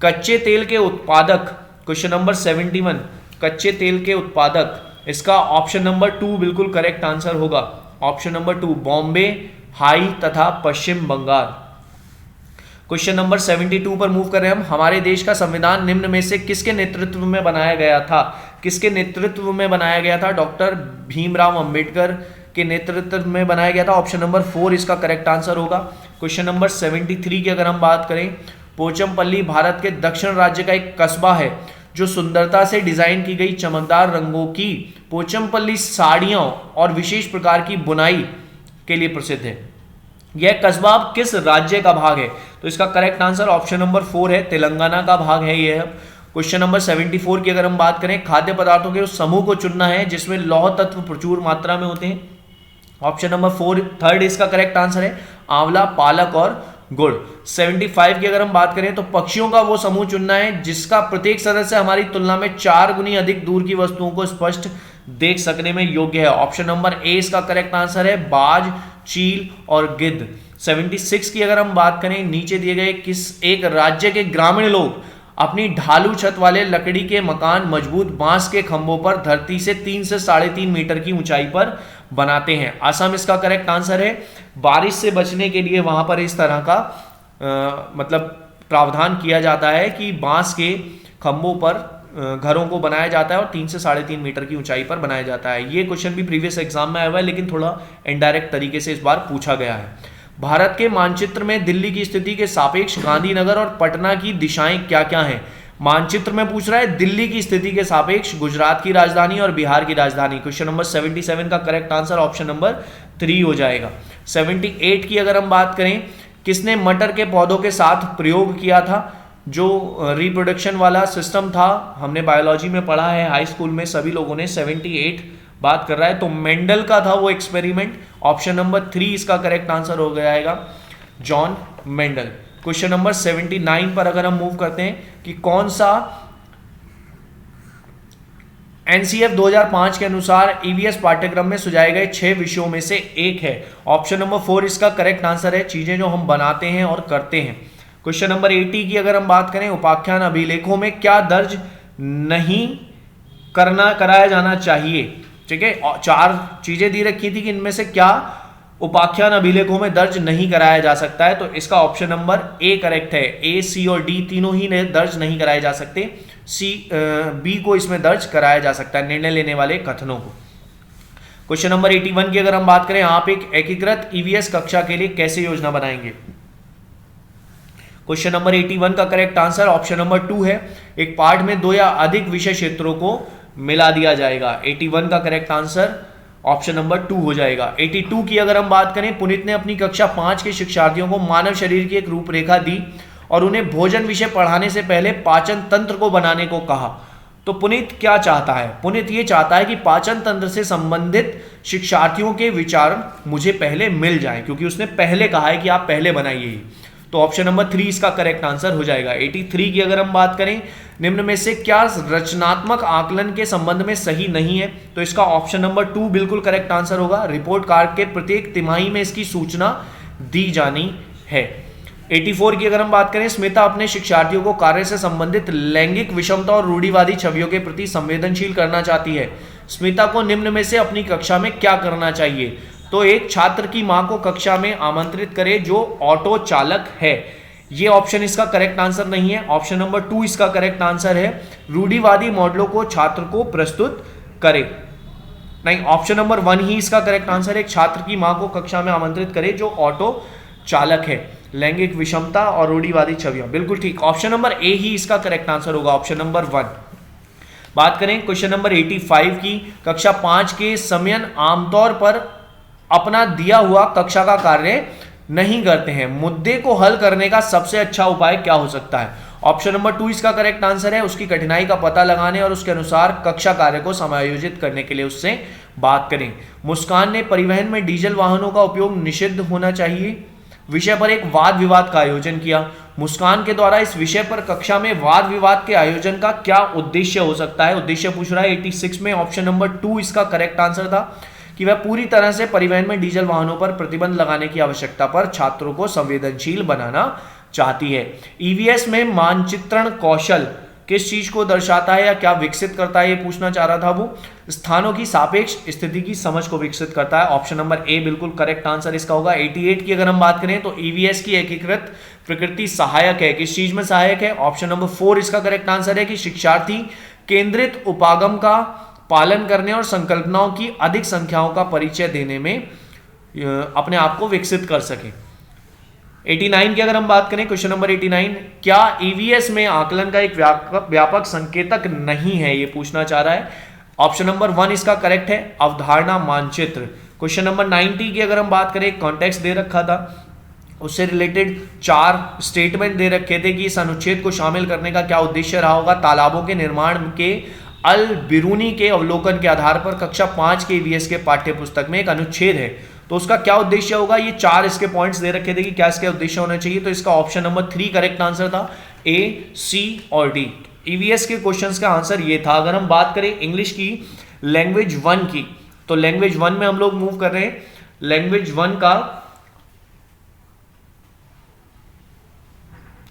कच्चे तेल के उत्पादक, क्वेश्चन नंबर 71, कच्चे तेल के उत्पादक, इसका ऑप्शन नंबर 2 बिल्कुल करेक्ट आंसर होगा, ऑप्शन नंबर 2 बॉम्बे, हाई तथा पश्चिम बंगाल। क्वेश्चन नंबर 72 पर मूव कर रहे हैं हम। हमारे देश का संविधान निम्न में से किसके नेतृत्व में बनाया गया था, किसके नेतृत्व में बनाया गया था, डॉक्टर भीमराव अंबेडकर के नेतृत्व में बनाया गया था, ऑप्शन नंबर 4 इसका करेक्ट आंसर होगा। क्वेश्चन नंबर 73 की अगर हम बात करें, पोचमपल्ली भारत के दक्षिण राज्य का एक कस्बा है जो सुंदरता से डिजाइन की गई चमकदार रंगों की पोचमपल्ली साड़ियों और विशेष प्रकार की बुनाई के लिए प्रसिद्ध है। यह कस्बा किस राज्य का भाग है, तो इसका करेक्ट आंसर ऑप्शन नंबर 4 है, तेलंगाना का भाग है यह। क्वेश्चन नंबर 74 की अगर हम बात करें, खाद्य पदार्थों के उस समूह को चुनना है जिसमें लौह तत्व प्रचुर मात्रा में होते हैं, ऑप्शन नंबर 4 थर्ड इसका करेक्ट आंसर है, आंवला, पालक और गुड़। 75 की अगर हम बात करें तो पक्षियों का वो समूह चुनना है जिसका प्रत्येक सदस्य हमारी तुलना में 4 गुनी अधिक दूर की वस्तुओं को स्पष्ट देख सकने में योग्य है, ऑप्शन नंबर ए इसका करेक्ट आंसर है, बाज, चील और गिद्ध। 76 की अगर हम बात करें, नीचे दिए गए किस एक राज्य के ग्रामीण लोग अपनी ढालू छत वाले लकड़ी के मकान मजबूत बांस के खंभों पर धरती से 3 से 3.5 मीटर की ऊंचाई पर बनाते हैं, असम इसका करेक्ट आंसर है। बारिश से बचने के लिए वहां पर इस तरह का मतलब प्रावधान किया जाता है कि बांस के खंभों पर घरों को बनाया जाता है और 3 से 3.5 मीटर की ऊंचाई पर बनाया जाता है। ये क्वेश्चन भी प्रीवियस एग्जाम में आया हुआ है लेकिन थोड़ा इनडायरेक्ट तरीके से इस बार पूछा गया है। भारत के मानचित्र में दिल्ली की स्थिति के सापेक्ष गांधीनगर और पटना की दिशाएं क्या क्या हैं, मानचित्र में पूछ रहा है दिल्ली की स्थिति के सापेक्ष गुजरात की राजधानी और बिहार की राजधानी। क्वेश्चन नंबर 77 का करेक्ट आंसर ऑप्शन नंबर 3 हो जाएगा। 78 की अगर हम बात करें, किसने मटर के पौधों के साथ प्रयोग किया था, जो रिप्रोडक्शन वाला सिस्टम था, हमने बायोलॉजी में पढ़ा है हाई स्कूल में सभी लोगों ने। 78 बात कर रहा है तो मेंडल का था वो एक्सपेरिमेंट, ऑप्शन नंबर 3 इसका करेक्ट आंसर हो जाएगा, जॉन मेंडल। क्वेश्चन नंबर 79 पर अगर हम मूव करते हैं कि कौन सा एनसीएफ 2005 के अनुसार ईवीएस पाठ्यक्रम में सुझाए गए 6 विषयों में से एक है, ऑप्शन नंबर 4 इसका करेक्ट आंसर है, चीजें जो हम बनाते हैं और करते हैं। क्वेश्चन नंबर 80 की अगर हम बात करें, उपाख्यान अभिलेखों में क्या दर्ज नहीं कराया जाना चाहिए, ठीक है। 4 चीजें दी रखी थी कि इनमें से क्या उपाख्यान अभिलेखों में दर्ज नहीं कराया जा सकता है, तो इसका ऑप्शन नंबर ए करेक्ट है। ए, सी और डी तीनों ही दर्ज नहीं कराए जा सकते, बी को इसमें दर्ज कराया जा सकता है निर्णय लेने वाले कथनों को। क्वेश्चन नंबर 81 की अगर हम बात करें, आप एक एकीकृत ईवीएस कक्षा के लिए कैसे योजना बनाएंगे? क्वेश्चन नंबर 81 का करेक्ट आंसर ऑप्शन नंबर 2 है। एक पाठ में 2 या अधिक विषय क्षेत्रों को मिला दिया जाएगा। 81 का करेक्ट आंसर ऑप्शन नंबर 2 हो जाएगा। 82 की अगर हम बात करें, पुनीत ने अपनी कक्षा 5 के शिक्षार्थियों को मानव शरीर की एक रूपरेखा दी और उन्हें भोजन विषय पढ़ाने से पहले पाचन तंत्र को बनाने को कहा। तो पुनीत क्या चाहता है? पुनीत ये चाहता है कि पाचन तंत्र से संबंधित शिक्षार्थियों के विचार मुझे पहले मिल जाएं, क्योंकि उसने पहले कहा है कि आप पहले बनाइए। तो ऑप्शन नंबर 3 इसका करेक्ट आंसर हो जाएगा। 83 की अगर हम बात करें, निम्न में से क्या रचनात्मक आकलन के संबंध में सही नहीं है? तो इसका ऑप्शन नंबर 2 बिल्कुल करेक्ट आंसर होगा। रिपोर्ट कार्ड के प्रत्येक तिमाही में इसकी सूचना दी जानी है। 84 की अगर हम बात करें, स्मिता अपने शिक्षार्थियों को कार्य से संबंधित लैंगिक विषमता और रूढ़िवादी छवियों के प्रति संवेदनशील करना चाहती है। स्मिता को निम्न में से अपनी कक्षा में क्या करना चाहिए? तो एक छात्र की मां को कक्षा में आमंत्रित करे जो ऑटो चालक है। ये ऑप्शन इसका करेक्ट आंसर नहीं है। ऑप्शन नंबर 2 इसका करेक्ट आंसर है। रूढ़िवादी मॉडलों को छात्र को प्रस्तुत करे, नहीं, ऑप्शन नंबर 1 ही इसका करेक्ट आंसर है। एक छात्र की मां को कक्षा में आमंत्रित करे जो ऑटो चालक है। लैंगिक विषमता और रूढ़िवादी छवियां, बिल्कुल ठीक। ऑप्शन नंबर ए ही इसका करेक्ट आंसर होगा, ऑप्शन नंबर 1। बात करें क्वेश्चन नंबर 85 की, कक्षा 5 के समयन आमतौर पर अपना दिया हुआ कक्षा का कार्य नहीं करते हैं। मुद्दे को हल करने का सबसे अच्छा उपाय क्या हो सकता है? ऑप्शन नंबर 2 इसका करेक्ट आंसर है। उसकी कठिनाई का पता लगाने और उसके अनुसार कक्षा कार्य को समायोजित करने के लिए उससे बात करें। मुस्कान ने परिवहन में डीजल वाहनों का उपयोग निषिद्ध होना चाहिए विषय पर एक वाद विवाद का आयोजन किया। मुस्कान के द्वारा इस विषय पर कक्षा में वाद विवाद के आयोजन का क्या उद्देश्य हो सकता है? उद्देश्य पूछ रहा है 86 में। ऑप्शन नंबर 2 इसका करेक्ट आंसर था कि वह पूरी तरह से परिवहन में डीजल वाहनों पर प्रतिबंध लगाने की आवश्यकता पर छात्रों को संवेदनशील बनाना चाहती है। ईवीएस में मानचित्रण कौशल किस चीज को दर्शाता है या क्या विकसित करता है, ये पूछना चाह रहा था वो। स्थानों की सापेक्ष स्थिति की समझ को विकसित करता है। ऑप्शन नंबर ए बिल्कुल करेक्ट आंसर इसका होगा। 88 की अगर हम बात करें तो ईवीएस की एकीकृत प्रकृति सहायक है। किस चीज में सहायक है? ऑप्शन नंबर 4 इसका करेक्ट आंसर है कि शिक्षार्थी केंद्रित उपागम का पालन करने और संकल्पनाओं की अधिक संख्याओं का परिचय देने में अपने आप को विकसित कर सके। 89 की अगर हम बात करें, क्वेश्चन नंबर 89, क्या ईवीएस में आकलन का एक व्यापक संकेतक नहीं है, ये पूछना चाह रहा है। ऑप्शन नंबर 1 इसका करेक्ट है, अवधारणा मानचित्र। क्वेश्चन नंबर 90 की अगर हम बात करें, कॉन्टेक्स्ट दे रखा था, उससे रिलेटेड 4 स्टेटमेंट दे रखे थे कि इस अनुच्छेद को शामिल करने का क्या उद्देश्य रहा होगा। तालाबों के निर्माण के अल बिरूनी के अवलोकन के आधार पर कक्षा 5 के ईवीएस के पाठ्य पुस्तक में एक अनुच्छेद है, तो उसका क्या उद्देश्य होगा। ये 4 इसके पॉइंट्स दे रखे थे कि क्या इसके उद्देश्य होना चाहिए, तो इसका ऑप्शन नंबर 3 करेक्ट आंसर था। ए, सी और डी ईवीएस के क्वेश्चंस का आंसर ये था। अगर हम बात करें इंग्लिश की लैंग्वेज 1 की, तो लैंग्वेज 1 में हम लोग मूव कर रहे हैं। लैंग्वेज 1 का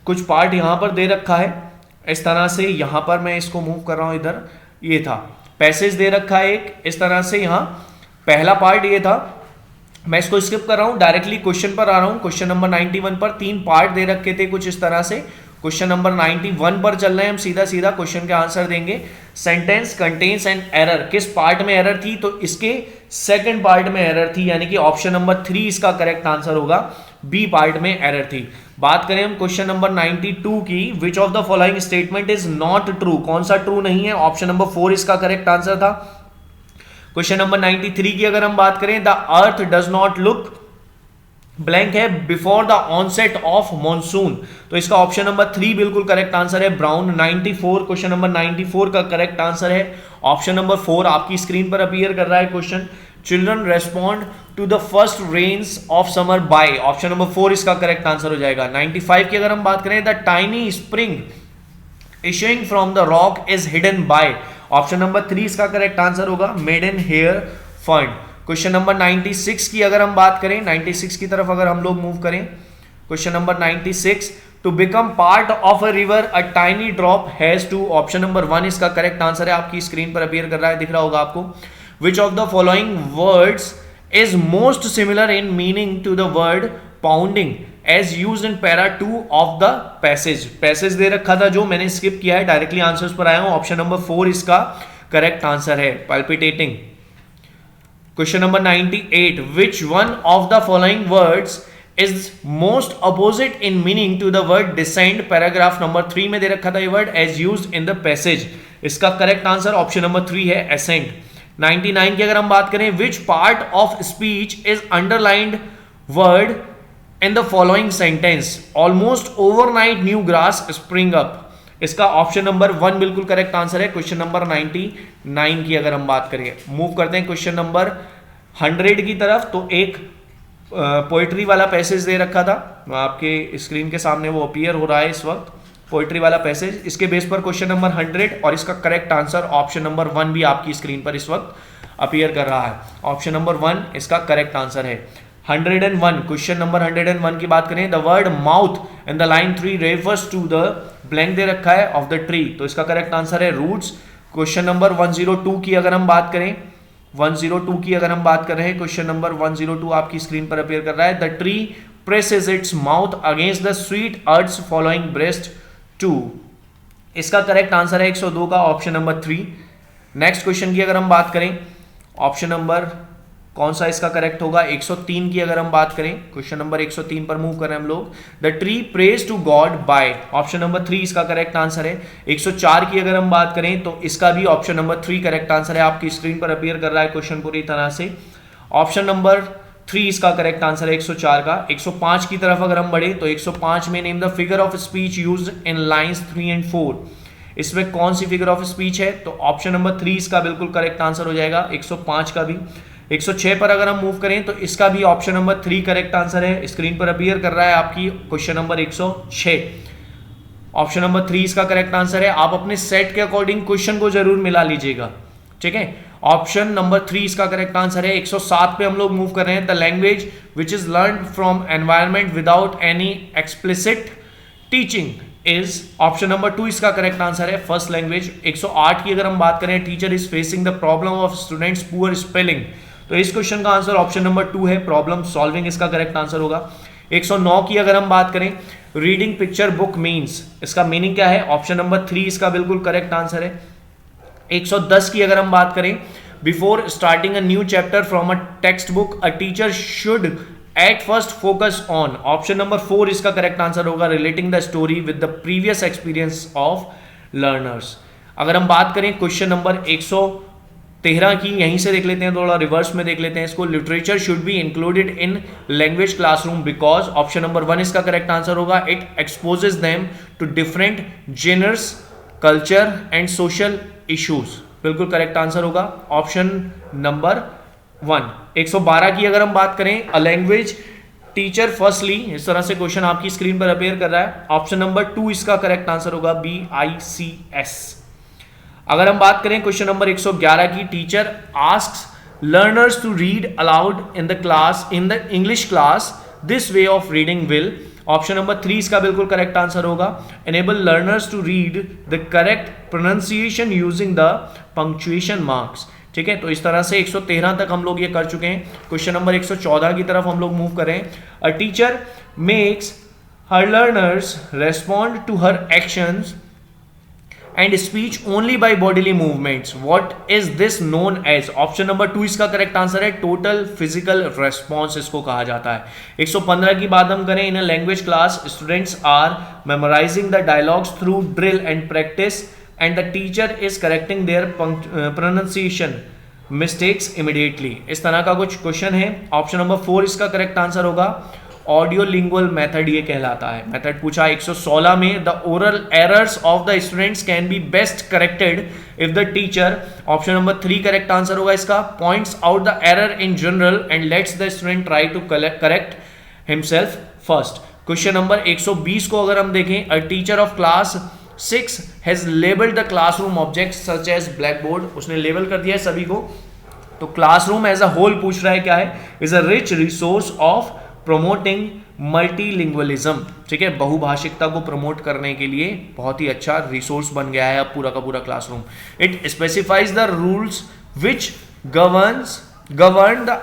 कुछ पार्ट यहां पर दे रखा है इस तरह से, यहां पर मैं इसको मूव कर रहा हूं इधर, ये था पैसेज दे रखा है एक इस तरह से। यहां पहला पार्ट ये था, मैं इसको स्किप कर रहा हूं, डायरेक्टली क्वेश्चन पर आ रहा हूं। क्वेश्चन नंबर 91 पर 3 पार्ट दे रखे थे कुछ इस तरह से। क्वेश्चन नंबर 91 पर चल रहे हैं हम, सीधा सीधा क्वेश्चन के आंसर देंगे। सेंटेंस कंटेन्स एन एरर, किस पार्ट में एरर थी, तो इसके सेकंड पार्ट में एरर थी, यानी कि ऑप्शन नंबर 3 इसका करेक्ट आंसर होगा। बी पार्ट में एरर थी। बात करें हम क्वेश्चन नंबर 92 की, which of the following statement is not true, कौन सा ट्रू नहीं है, ऑप्शन नंबर 4 इसका करेक्ट आंसर था। क्वेश्चन नंबर 93 की अगर हम बात करें, the earth does not look blank है before the onset of monsoon, तो इसका ऑप्शन नंबर 3 बिल्कुल करेक्ट आंसर है, ब्राउन। 94 क्वेश्चन नंबर 94 का करेक्ट आंसर है ऑप्शन नंबर 4, आपकी स्क्रीन पर अपीयर कर रहा है question. Children respond to the first rains of summer by, option number 4 इसका करेक्ट आंसर हो जाएगा। 95 की अगर हम बात करें, the tiny spring issuing from the rock is hidden by, option number 3 इसका करेक्ट आंसर होगा, मेडन हेयर फंड। क्वेश्चन नंबर 96 की अगर हम बात करें, 96 की तरफ अगर हम लोग मूव करें, question number 96, to become part of a river a tiny drop has to, option number 1 इसका करेक्ट आंसर है, आपकी स्क्रीन पर अपीयर कर रहा है, दिख रहा होगा आपको। विच of the following words is most similar in meaning to the word pounding as used in para 2 of the passage दे रखा था जो मैंने स्किप किया है, डायरेक्टली आंसर्स पर आया हूं। ऑप्शन नंबर 4 इसका करेक्ट आंसर है, palpitating। Question number 98, which one of the following words is most opposite in meaning to the word descend? Paragraph number 3 में दे रखा था ये word as used in the passage। इसका करेक्ट आंसर ऑप्शन नंबर 3 है, ascend। 99 की अगर हम बात करें, which part of speech is underlined word in the following sentence? Almost overnight new grass spring up। इसका ऑप्शन नंबर 1 बिल्कुल करेक्ट आंसर है, क्वेश्चन नंबर 99 की अगर हम बात करें। मूव करते हैं क्वेश्चन नंबर 100 की तरफ। तो एक पोइट्री वाला पैसेज दे रखा था, आपके स्क्रीन के सामने वो अपीयर हो रहा है इस वक्त, पोइट्री वाला पैसेज। इसके बेस पर क्वेश्चन नंबर 100 और इसका करेक्ट आंसर ऑप्शन नंबर 1 भी आपकी स्क्रीन पर इस वक्त अपीयर कर रहा है। ऑप्शन नंबर 1 इसका करेक्ट आंसर है। 101, क्वेश्चन नंबर 101 की बात करें, the word mouth in the line 3 refers to the blank दे रखा है ऑफ द ट्री। तो इसका करेक्ट आंसर है रूट्स। क्वेश्चन नंबर 102 की अगर हम बात करें, 102 की अगर हम बात कर रहे हैं, क्वेश्चन नंबर 102 आपकी स्क्रीन पर अपीयर कर रहा है, the tree presses its mouth against the sweet earth's following breast 2। इसका करेक्ट आंसर है 102 का ऑप्शन नंबर 3। नेक्स्ट क्वेश्चन की अगर हम बात करें, ऑप्शन नंबर कौन सा इसका करेक्ट होगा, 103 की अगर हम बात करें, क्वेश्चन नंबर 103 पर मूव करें हम लोग, the tree praise to God by, option number 3 इसका करेक्ट आंसर है। 104 की अगर हम बात करें तो इसका भी ऑप्शन नंबर 3 करेक्ट आंसर है, आपकी स्क्रीन पर अपीयर कर रहा है क्वेश्चन पूरी तरह से। ऑप्शन नंबर 3 इसका करेक्ट आंसर है 104 का। 105 की तरफ अगर हम बढ़े तो 105 में name the figure of speech used in lines 3 and 4। इसमें कौन सी फिगर ऑफ स्पीच है, तो ऑप्शन नंबर 3 इसका बिल्कुल करेक्ट आंसर हो जाएगा, 105 का भी। 106 पर अगर हम मूव करें तो इसका भी ऑप्शन नंबर 3 करेक्ट आंसर है, स्क्रीन पर अपीयर कर रहा है आपकी क्वेश्चन नंबर 106। ऑप्शन नंबर 3 इसका करेक्ट आंसर है। आप अपने सेट के अकॉर्डिंग क्वेश्चन को जरूर मिला लीजिएगा, ठीक है। ऑप्शन नंबर 3 इसका करेक्ट आंसर है। 107 पे हम लोग मूव कर रहे हैं, the language which is learn from environment without any explicit teaching is, option number 2 इसका करेक्ट आंसर है, फर्स्ट लैंग्वेज। 108 की अगर हम बात करें, teacher is facing the problem of students poor spelling, तो इस क्वेश्चन का आंसर ऑप्शन नंबर 2 है, प्रॉब्लम सॉल्विंग इसका करेक्ट आंसर होगा। 109 की अगर हम बात करें, रीडिंग पिक्चर बुक मीन्स, इसका मीनिंग क्या है, ऑप्शन नंबर 3 इसका बिल्कुल करेक्ट आंसर है। 110 की अगर हम बात करें, before starting a new chapter from a text book a teacher should at first focus on, option number 4 इसका करेक्ट आंसर होगा, relating the story with the previous experience of learners. अगर हम बात करें क्वेश्चन नंबर 113 की, यहीं से देख लेते हैं, थोड़ा रिवर्स में देख लेते हैं इसको, literature should be included in language classroom because, option number 1 इसका करेक्ट आंसर होगा, it exposes them to different genres, culture and social issues, बिल्कुल करेक्ट आंसर होगा, ऑप्शन नंबर 1। 112 की अगर हम बात करें, अ लैंग्वेज टीचर फर्स्टली, इस तरह से क्वेश्चन आपकी स्क्रीन पर अपीयर कर रहा है, ऑप्शन नंबर 2 इसका करेक्ट आंसर होगा, BICS। अगर हम बात करें क्वेश्चन नंबर 111 की, teacher asks learners to read aloud in the class, in the English class, this way of reading will, option number 3 इसका बिल्कुल करेक्ट आंसर होगा, enable learners to read the correct pronunciation using the punctuation marks, ठीक है। तो इस तरह से 113 तक हम लोग ये कर चुके हैं। क्वेश्चन नंबर 114 की तरफ हम लोग मूव करें, a teacher makes her learners respond to her actions and speech only by bodily movements, what is this known as, option number 2 इसका करेक्ट आंसर है, टोटल फिजिकल रेस्पॉन्स इसको कहा जाता है। 115 की बात हम करें, in a language class students are memorising the dialogues through drill and practice and the teacher is correcting their pronunciation mistakes immediately, इस तरह का कुछ क्वेश्चन है। ऑप्शन नंबर 4 इसका करेक्ट आंसर होगा, ऑडियो लिंगुअल मेथड ये कहलाता है। मेथड पूछा 116 में, the oral errors of the students can be best corrected if the teacher, option number 3 correct answer होगा इसका, points out the error in general and lets the student try to correct himself first. Question number 120 को अगर हम देखें, a teacher of class 6 has labelled the classroom objects such as black board, उसने label कर दिया है सभी को। तो क्लासरूम एज अ होल पूछ रहा है क्या है, is a rich resource of promoting multilingualism, ठीक है, बहुभाषिकता को प्रमोट करने के लिए बहुत ही अच्छा रिसोर्स बन गया है अब पूरा का पूरा classroom. It specifies the rules which governs govern the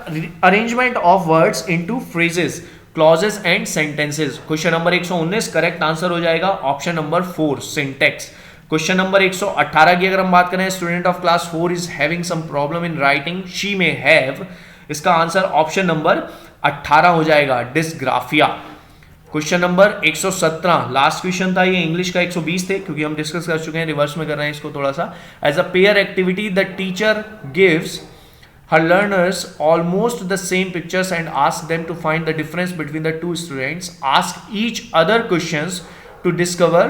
arrangement of words into phrases, clauses and sentences। Question number 119 correct answer हो जाएगा option number 4 syntax. Question number 118 की अगर हम बात करें, student of class 4 is having some problem in writing, she may have, इसका answer option number 18 हो जाएगा dysgraphia. Question number 117 last question था ये, इंग्लिश का 120 थे क्योंकि हम डिस्कस कर चुके हैं, रिवर्स में कर रहे हैं इसको थोड़ा सा। As a pair activity the teacher gives her learners almost the same pictures and ask them to find the difference between the two students, ask each other questions to discover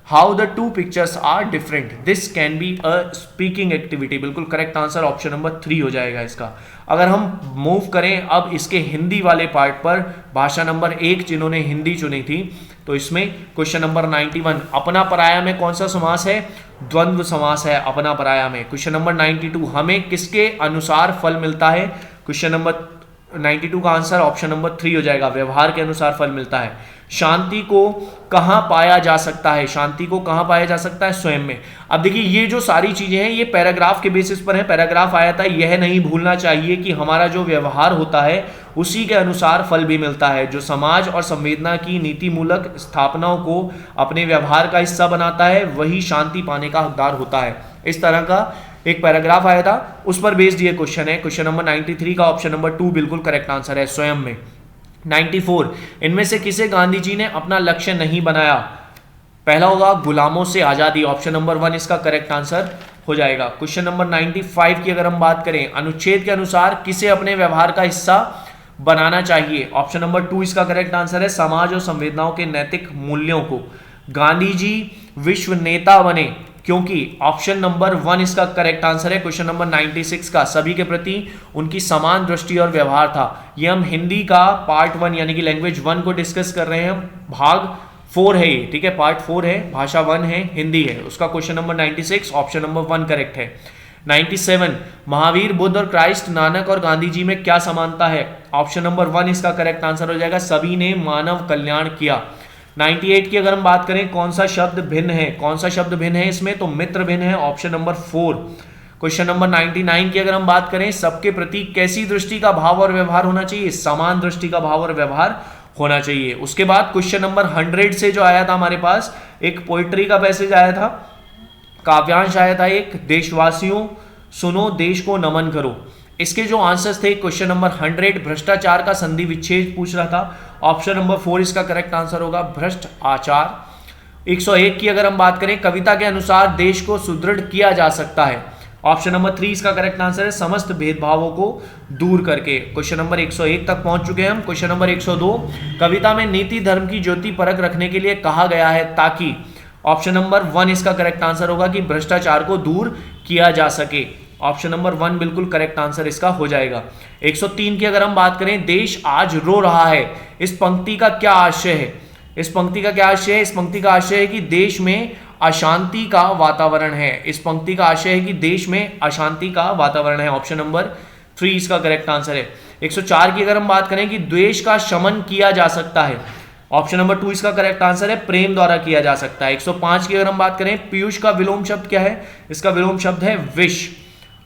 how the two pictures are different, this can be a speaking activity। बिल्कुल correct answer option number 3 हो जाएगा इसका। अगर हम move करें अब इसके हिंदी वाले पार्ट पर, भाषा नंबर 1 जिन्होंने हिंदी चुनी थी, तो इसमें क्वेश्चन नंबर 91 अपना पराया में कौन सा समास है, द्वंद्व समास है अपना पराया में। क्वेश्चन नंबर 92 हमें किसके अनुसार फल मिलता है, क्वेश्चन नंबर 92 का आंसर ऑप्शन नंबर 3 हो जाएगा, व्यवहार के अनुसार फल मिलता है। शांति को कहां पाया जा सकता है, शांति को कहां पाया जा सकता है, स्वयं में। अब देखिए ये जो सारी चीजें हैं ये पैराग्राफ के बेसिस पर है, पैराग्राफ आया था, यह नहीं भूलना चाहिए कि हमारा जो व्यवहार होता है उसी के अनुसार फल भी मिलता है। जो समाज और संवेदना की नीति मूलक स्थापनाओं को अपने व्यवहार का हिस्सा बनाता है वही शांति पाने का हकदार होता है। इस तरह का एक पैराग्राफ आया था, उस पर बेस्ड ये क्वेश्चन है। क्वेश्चन नंबर 93 का ऑप्शन नंबर 2 बिल्कुल करेक्ट आंसर है, स्वयं में। 94 इनमें से किसे गांधी जी ने अपना लक्ष्य नहीं बनाया, पहला होगा गुलामों से आजादी, ऑप्शन नंबर 1 इसका करेक्ट आंसर हो जाएगा। क्वेश्चन नंबर 95 की अगर हम बात करें, अनुच्छेद के अनुसार किसे अपने व्यवहार का हिस्सा बनाना चाहिए, ऑप्शन नंबर 2 इसका करेक्ट आंसर है, समाज और संवेदनाओं के नैतिक मूल्यों को। गांधी जी विश्व नेता बने क्योंकि, ऑप्शन नंबर 1 इसका करेक्ट आंसर है। क्वेश्चन नंबर 96 का सभी के प्रति उनकी समान दृष्टि और व्यवहार था। ये हम हिंदी का पार्ट 1 यानी कि लैंग्वेज 1 को डिस्कस कर रहे हैं, भाग 4 है ये, ठीक है, पार्ट 4 है, भाषा 1 है, हिंदी है, उसका question number 96 option number 1 correct है। 97 महावीर, बुद्ध और क्राइस्ट, नानक और गांधी जी में क्या समानता है, ऑप्शन नंबर 1 इसका करेक्ट आंसर हो जाएगा, सभी ने मानव कल्याण किया। 98 की अगर हम बात करें, कौन सा शब्द भिन्न है, कौन सा शब्द भिन्न है इसमें, तो मित्र भिन्न है, ऑप्शन नंबर 4। क्वेश्चन नंबर 99 की अगर हम बात करें, सबके प्रति कैसी दृष्टि का भाव और व्यवहार होना चाहिए, समान दृष्टि का भाव और व्यवहार होना चाहिए। उसके बाद क्वेश्चन नंबर 100 से जो आया था हमारे पास, एक पोइट्री का पैसेज आया था, काव्यांश आया था एक, देशवासियों सुनो देश को नमन करो। इसके जो आंसर्स थे, क्वेश्चन नंबर 100 भ्रष्टाचार का संधि विच्छेद पूछ रहा था, ऑप्शन नंबर 4 इसका करेक्ट आंसर होगा, भ्रष्ट आचार। 101 की अगर हम बात करें, कविता के अनुसार देश को सुदृढ़ किया जा सकता है, ऑप्शन नंबर 3 इसका करेक्ट आंसर है, समस्त भेदभावों को दूर करके। क्वेश्चन नंबर 101 तक पहुंच चुके हैं हम। क्वेश्चन नंबर 102 कविता में नीति धर्म की ज्योति परख रखने के लिए कहा गया है ताकि, ऑप्शन नंबर 1 इसका करेक्ट आंसर होगा कि भ्रष्टाचार को दूर किया जा सके, ऑप्शन नंबर 1 बिल्कुल करेक्ट आंसर इसका हो जाएगा। 103 की अगर हम बात करें, देश आज रो रहा है, इस पंक्ति का क्या आशय है, इस पंक्ति का क्या आशय है, इस पंक्ति का आशय है कि देश में अशांति का वातावरण है, इस पंक्ति का आशय है कि देश में अशांति का वातावरण है, ऑप्शन नंबर 3 इसका करेक्ट आंसर है। 104 की अगर हम बात करें कि द्वेष का शमन किया जा सकता है, ऑप्शन नंबर 2 इसका करेक्ट आंसर है, प्रेम द्वारा किया जा सकता है। 105 की अगर हम बात करें, पीयूष का विलोम शब्द क्या है, इसका विलोम शब्द है विष।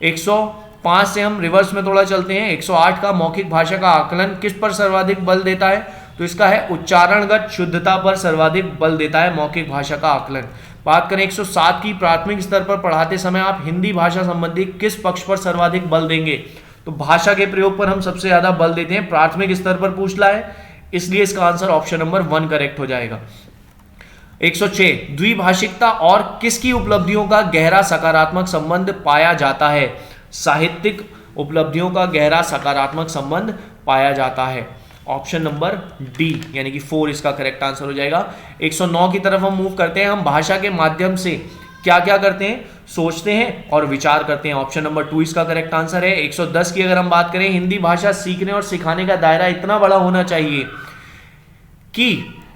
105 से हम रिवर्स में थोड़ा चलते हैं। 108 का मौखिक भाषा का आकलन किस पर सर्वाधिक बल देता है, तो इसका है उच्चारणगत शुद्धता पर सर्वाधिक बल देता है मौखिक भाषा का आकलन। बात करें 107 की, प्राथमिक स्तर पर पढ़ाते समय आप हिंदी भाषा संबंधी किस पक्ष पर सर्वाधिक बल देंगे, तो भाषा के प्रयोग पर हम सबसे ज्यादा बल देते हैं, प्राथमिक स्तर पर पूछला है, इसलिए इसका आंसर ऑप्शन नंबर 1 करेक्ट हो जाएगा। 106 द्विभाषिकता और किसकी उपलब्धियों का गहरा सकारात्मक संबंध पाया जाता है, साहित्यिक उपलब्धियों का गहरा सकारात्मक संबंध पाया जाता है, ऑप्शन नंबर डी यानी कि 4 इसका करेक्ट आंसर हो जाएगा। 109 की तरफ हम मूव करते हैं, हम भाषा के माध्यम से क्या क्या करते हैं, सोचते हैं और विचार करते हैं, ऑप्शन नंबर 2 इसका करेक्ट आंसर है। 110 की अगर हम बात करें, हिंदी भाषा सीखने और सिखाने का दायरा इतना बड़ा होना चाहिए कि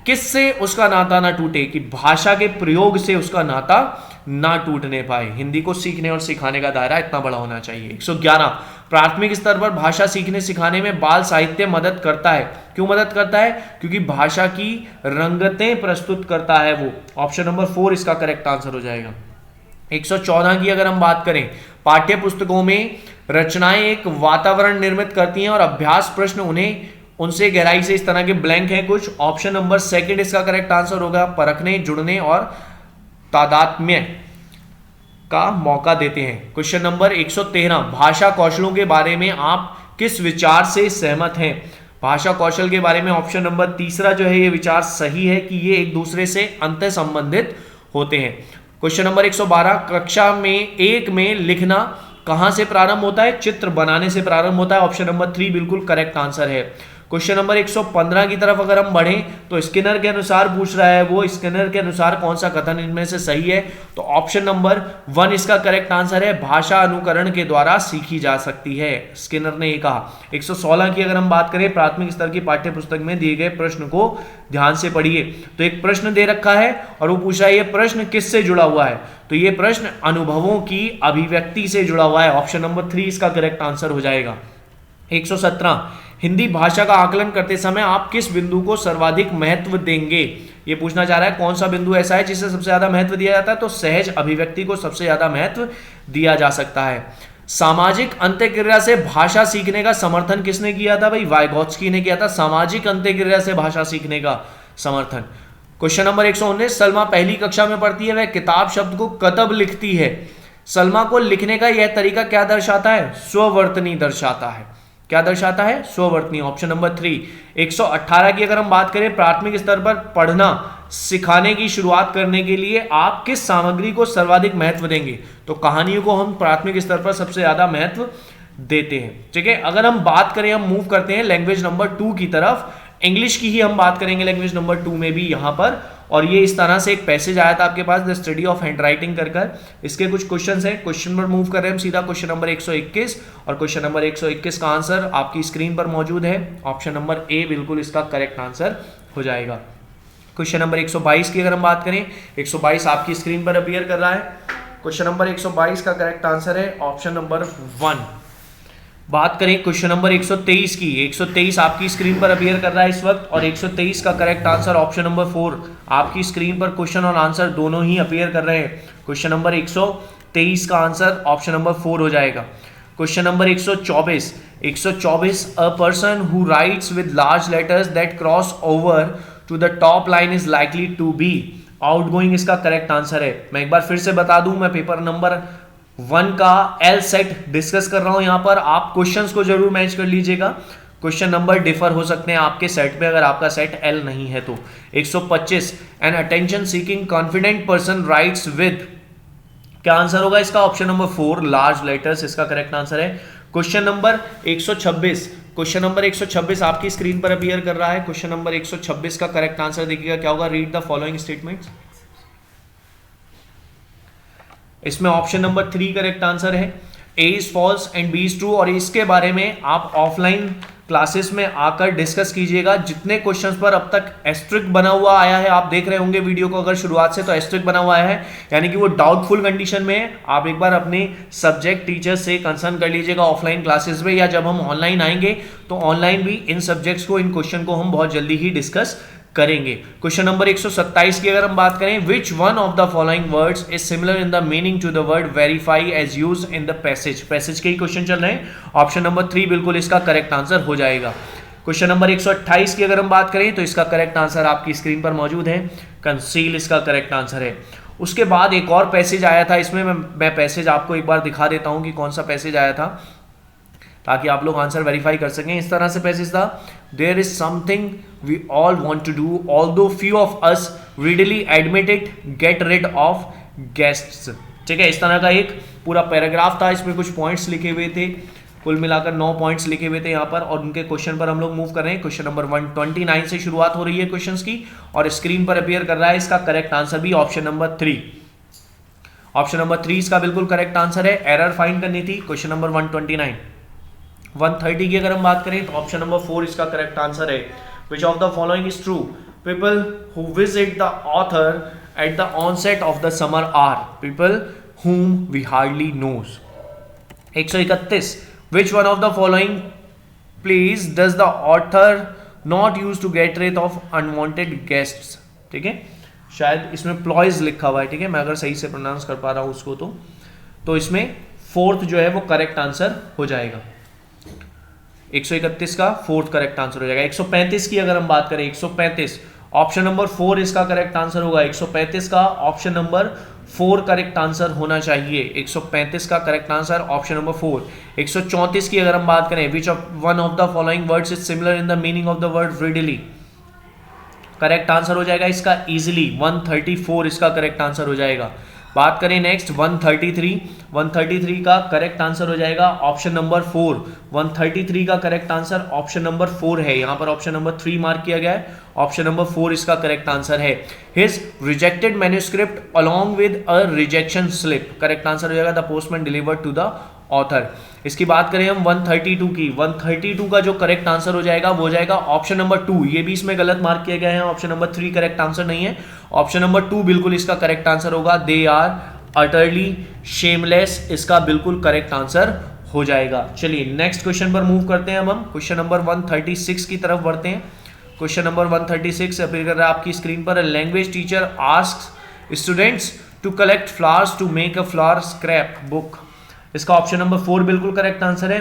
किससे उसका नाता ना टूटे, कि भाषा के प्रयोग से उसका नाता ना टूटने पाए, हिंदी को सीखने और सिखाने का दायरा इतना बड़ा होना चाहिए। 111 प्राथमिक स्तर पर भाषा सीखने सिखाने में बाल साहित्य मदद करता है, क्यों मदद करता है, क्योंकि भाषा की रंगतें प्रस्तुत करता है वो, ऑप्शन नंबर 4 इसका करेक्ट आंसर हो जाएगा। 114 की अगर हम बात करें, पाठ्य पुस्तकों में रचनाएं एक वातावरण निर्मित करती हैं और अभ्यास प्रश्न उन्हें उनसे गहराई से, इस तरह के ब्लैंक हैं कुछ। ऑप्शन नंबर सेकंड इसका करेक्ट आंसर होगा, परखने, जुड़ने और तादात्म्य का मौका देते हैं। क्वेश्चन नंबर 113, भाषा कौशलों के बारे में आप किस विचार से सहमत हैं? भाषा कौशल के बारे में ऑप्शन नंबर तीसरा जो है ये विचार सही है कि ये एक दूसरे से अंतः संबंधित होते हैं। क्वेश्चन नंबर 112, कक्षा में 1 में लिखना कहां से प्रारंभ होता है? चित्र बनाने से प्रारंभ होता है। ऑप्शन नंबर 3 बिल्कुल करेक्ट आंसर है। क्वेश्चन नंबर 115 की तरफ अगर हम बढ़ें तो स्किनर के अनुसार पूछ रहा है, वो स्किनर के अनुसार कौन सा कथन इनमें से सही है? तो ऑप्शन नंबर 1 इसका करेक्ट आंसर है, भाषा अनुकरण के द्वारा सीखी जा सकती है, स्किनर ने ये कहा। 116 की अगर हम बात करें, प्राथमिक स्तर की पाठ्य पुस्तक में दिए गए प्रश्न को ध्यान से पढ़िए। तो एक प्रश्न दे रखा है और वो पूछ रहा है ये प्रश्न किससे जुड़ा हुआ है? तो ये प्रश्न अनुभवों की अभिव्यक्ति से जुड़ा हुआ है। ऑप्शन नंबर 3 इसका करेक्ट आंसर हो जाएगा। 117, हिंदी भाषा का आकलन करते समय आप किस बिंदु को सर्वाधिक महत्व देंगे? ये पूछना चाह रहा है कौन सा बिंदु ऐसा है जिसे सबसे ज्यादा महत्व दिया जाता है? तो सहज अभिव्यक्ति को सबसे ज्यादा महत्व दिया जा सकता है। सामाजिक अंत्यक्रिया से भाषा सीखने का समर्थन किसने किया था? भाई वाइगोत्स्की ने किया था, सामाजिक अंत्यक्रिया से भाषा सीखने का समर्थन। क्वेश्चन नंबर 119, सलमा पहली कक्षा में पढ़ती है, वह किताब शब्द को कतब लिखती है। सलमा को लिखने का यह तरीका क्या दर्शाता है? स्ववर्तनी दर्शाता है। क्या दर्शाता है? स्ववर्तनी। Option number 3। 118 की अगर हम बात करें, प्राथमिक स्तर पर पढ़ना सिखाने की शुरुआत करने के लिए आप किस सामग्री को सर्वाधिक महत्व देंगे? तो कहानियों को हम प्राथमिक स्तर पर सबसे ज्यादा महत्व देते हैं। ठीक है, अगर हम बात करें, हम मूव करते हैं लैंग्वेज नंबर 2 की तरफ। इंग्लिश की ही हम बात करेंगे लैंग्वेज नंबर 2 में भी यहां पर। और ये इस तरह से एक पैसेज आया था आपके पास, the study of handwriting कर इसके कुछ क्वेश्चंस हैं। क्वेश्चन पर मूव कर रहे हैं हम सीधा, क्वेश्चन नंबर 121। और क्वेश्चन नंबर 121 का आंसर आपकी स्क्रीन पर मौजूद है। ऑप्शन नंबर ए बिल्कुल इसका करेक्ट आंसर हो जाएगा। क्वेश्चन नंबर 122 की अगर हम बात करें, 122 आपकी स्क्रीन पर अपीयर कर रहा है। क्वेश्चन नंबर 122 का करेक्ट आंसर है ऑप्शन नंबर 1। बात करें क्वेश्चन नंबर 123 की, 123 आपकी स्क्रीन पर अपीयर कर रहा है इस वक्त, और 123 का करेक्ट आंसर ऑप्शन नंबर 4। आपकी स्क्रीन पर क्वेश्चन और आंसर दोनों ही अपीयर कर रहे हैं। क्वेश्चन नंबर 123 का आंसर ऑप्शन नंबर 4 हो जाएगा। Question number 124, 124, a person who writes with large letters that cross over to the top line is likely to be outgoing, इसका करेक्ट आंसर है। मैं एक बार फिर से बता दूं, मैं पेपर नंबर 1 का एल सेट डिस्कस कर रहा हूं यहां पर। आप क्वेश्चंस को जरूर मैच कर लीजिएगा, क्वेश्चन नंबर डिफर हो सकते हैं आपके सेट पे अगर आपका सेट एल नहीं है तो। 125, an attention seeking confident person writes with, क्या आंसर होगा इसका? ऑप्शन नंबर 4, लार्ज लेटर्स, इसका करेक्ट आंसर है। क्वेश्चन नंबर 126, क्वेश्चन नंबर 126 आपकी स्क्रीन पर अपीयर कर रहा है। क्वेश्चन नंबर 126 का करेक्ट आंसर देखिएगा क्या होगा, रीड द फॉलोइंग स्टेटमेंट्स। इसमें ऑप्शन नंबर 3 करेक्ट आंसर है, A is false and B is true. और इसके बारे में आप ऑफलाइन क्लासेस में आकर डिस्कस कीजिएगा। जितने क्वेश्चंस पर अब तक एस्ट्रिक बना हुआ आया है, आप देख रहे होंगे वीडियो को अगर शुरुआत से, तो एस्ट्रिक बना हुआ है यानी कि वो डाउटफुल कंडीशन में है। आप एक बार अपने सब्जेक्ट टीचर से कंसर्न कर लीजिएगा ऑफलाइन क्लासेस में, या जब हम ऑनलाइन आएंगे तो ऑनलाइन भी इन सब्जेक्ट्स को, इन क्वेश्चन को हम बहुत जल्दी ही डिस्कस करेंगे। क्वेश्चन नंबर 127 की अगर हम बात करें, which one of the following words is similar in the meaning to the word verify as use in the passage. Passage के ही क्वेश्चन चल रहे हैं। ऑप्शन नंबर 3 बिल्कुल इसका करेक्ट आंसर हो जाएगा। क्वेश्चन नंबर 128 की अगर हम बात करें तो इसका करेक्ट आंसर आपकी स्क्रीन पर मौजूद है, कंसील इसका करेक्ट आंसर है। उसके बाद एक और पैसेज आया था, इसमें मैं पैसेज आपको एक बार दिखा देता हूं कि कौन सा पैसेज आया था, ताकि आप लोग आंसर वेरीफाई कर सकें। इस तरह से पैसेज था, there is something we all want to do although few of us readily admit it, get rid of guests. ठीक है, इस तरह का एक पूरा पैराग्राफ था, इसमें कुछ पॉइंट्स लिखे हुए थे, कुल मिलाकर 9 पॉइंट्स लिखे हुए थे यहाँ पर, और उनके क्वेश्चन पर हम लोग मूव कर रहे हैं। क्वेश्चन नंबर 129 से शुरुआत हो रही है क्वेश्चंस की, और स्क्रीन पर अपीयर कर रहा है इसका करेक्ट आंसर भी ऑप्शन नंबर 3। ऑप्शन नंबर 3 इसका बिल्कुल करेक्ट आंसर है। एरर फाइंड करनी थी क्वेश्चन नंबर 129। 130 की अगर हम बात करें तो ऑप्शन नंबर 4 इसका करेक्ट आंसर है। Which of the following is true? People who visit the author at the onset of the summer are people whom we hardly knows। 131, which one of the following plays does the author not use to get rid of unwanted guests? ठीक है, शायद इसमें प्लॉयज लिखा हुआ है, ठीक है, मैं अगर सही से प्रोनाउंस कर पा रहा हूं उसको तो इसमें फोर्थ जो है वो करेक्ट आंसर हो जाएगा। 131 का फोर्थ करेक्ट आंसर हो जाएगा। 135 की अगर हम बात करें, 135 ऑप्शन नंबर 4 इसका करेक्ट आंसर होगा। 135 का ऑप्शन नंबर 4 करेक्ट आंसर होना चाहिए। 135 का करेक्ट आंसर ऑप्शन नंबर 4। 134 की अगर हम बात करें, which of one of the following words is similar in the meaning of the word readily, correct answer हो जाएगा इसका इजीली 134 इसका करेक्ट आंसर हो जाएगा। बात करें नेक्स्ट 133 का करेक्ट आंसर हो जाएगा ऑप्शन नंबर 4। 133 का करेक्ट आंसर ऑप्शन नंबर 4 है, यहां पर ऑप्शन नंबर 3 मार्क किया गया है, ऑप्शन नंबर 4 इसका करेक्ट आंसर है। His rejected manuscript along with a rejection slip, correct answer हो जाएगा the postman delivered to the author. इसकी बात करें हम 132 की, 132 का जो करेक्ट आंसर हो जाएगा वो हो जाएगा ऑप्शन नंबर 2। ये भी इसमें गलत मार्क किया गया है, ऑप्शन नंबर 3 करेक्ट आंसर नहीं है, ऑप्शन नंबर 2 बिल्कुल इसका करेक्ट आंसर होगा। दे आर अटरली शेमलेस इसका बिल्कुल करेक्ट आंसर हो जाएगा। चलिए नेक्स्ट क्वेश्चन पर मूव करते हैं। हम क्वेश्चन नंबर 136 की तरफ बढ़ते हैं। क्वेश्चन नंबर 136 अपीयर कर रहा है आपकी स्क्रीन पर। Language teacher asks students to collect flowers to make a flower scrapbook, इसका ऑप्शन नंबर 4 बिल्कुल करेक्ट आंसर है।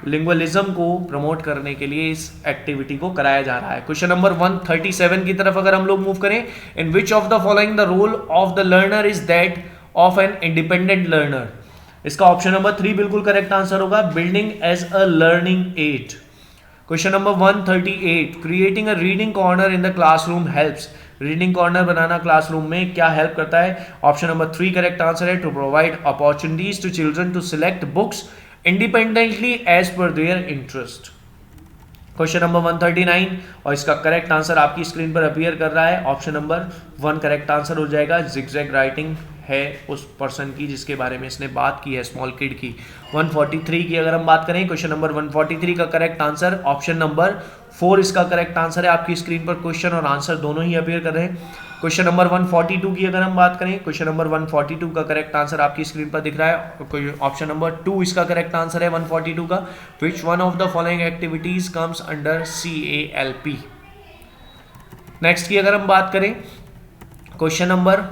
लिंग्वलिज्म को प्रमोट करने के लिए इस एक्टिविटी को कराया जा रहा है। क्वेश्चन नंबर 137 की तरफ अगर हम लोग मूव करें, in which of the following the role of the learner is that of an independent learner, इसका ऑप्शन नंबर 3 बिल्कुल करेक्ट आंसर होगा। Building as a learning aid. Question number 138, creating a reading corner in the classroom helps, reading corner बनाना classroom में क्या help करता है, option number 3 correct answer है। To provide opportunities to children to select books independently as पर their interest. Question number 139 और इसका correct answer आपकी स्क्रीन पर अपीयर कर रहा है, ऑप्शन नंबर 1 करेक्ट आंसर हो जाएगा। जिगजैग राइटिंग है उस पर्सन की जिसके बारे में इसने बात की है, स्मॉल किड की। 143 की अगर हम बात करें, क्वेश्चन नंबर 143 का करेक्ट आंसर ऑप्शन नंबर 4 इसका करेक्ट आंसर है। आपकी स्क्रीन पर क्वेश्चन और आंसर दोनों ही अपीयर कर रहे हैं। क्वेश्चन नंबर 142 की अगर हम बात करें, क्वेश्चन नंबर 142 का करेक्ट आंसर आपकी स्क्रीन पर दिख रहा है, ऑप्शन नंबर 2 इसका करेक्ट आंसर है 142 का। विच one of the following activities comes under CALP। Next की अगर हम बात करें, question number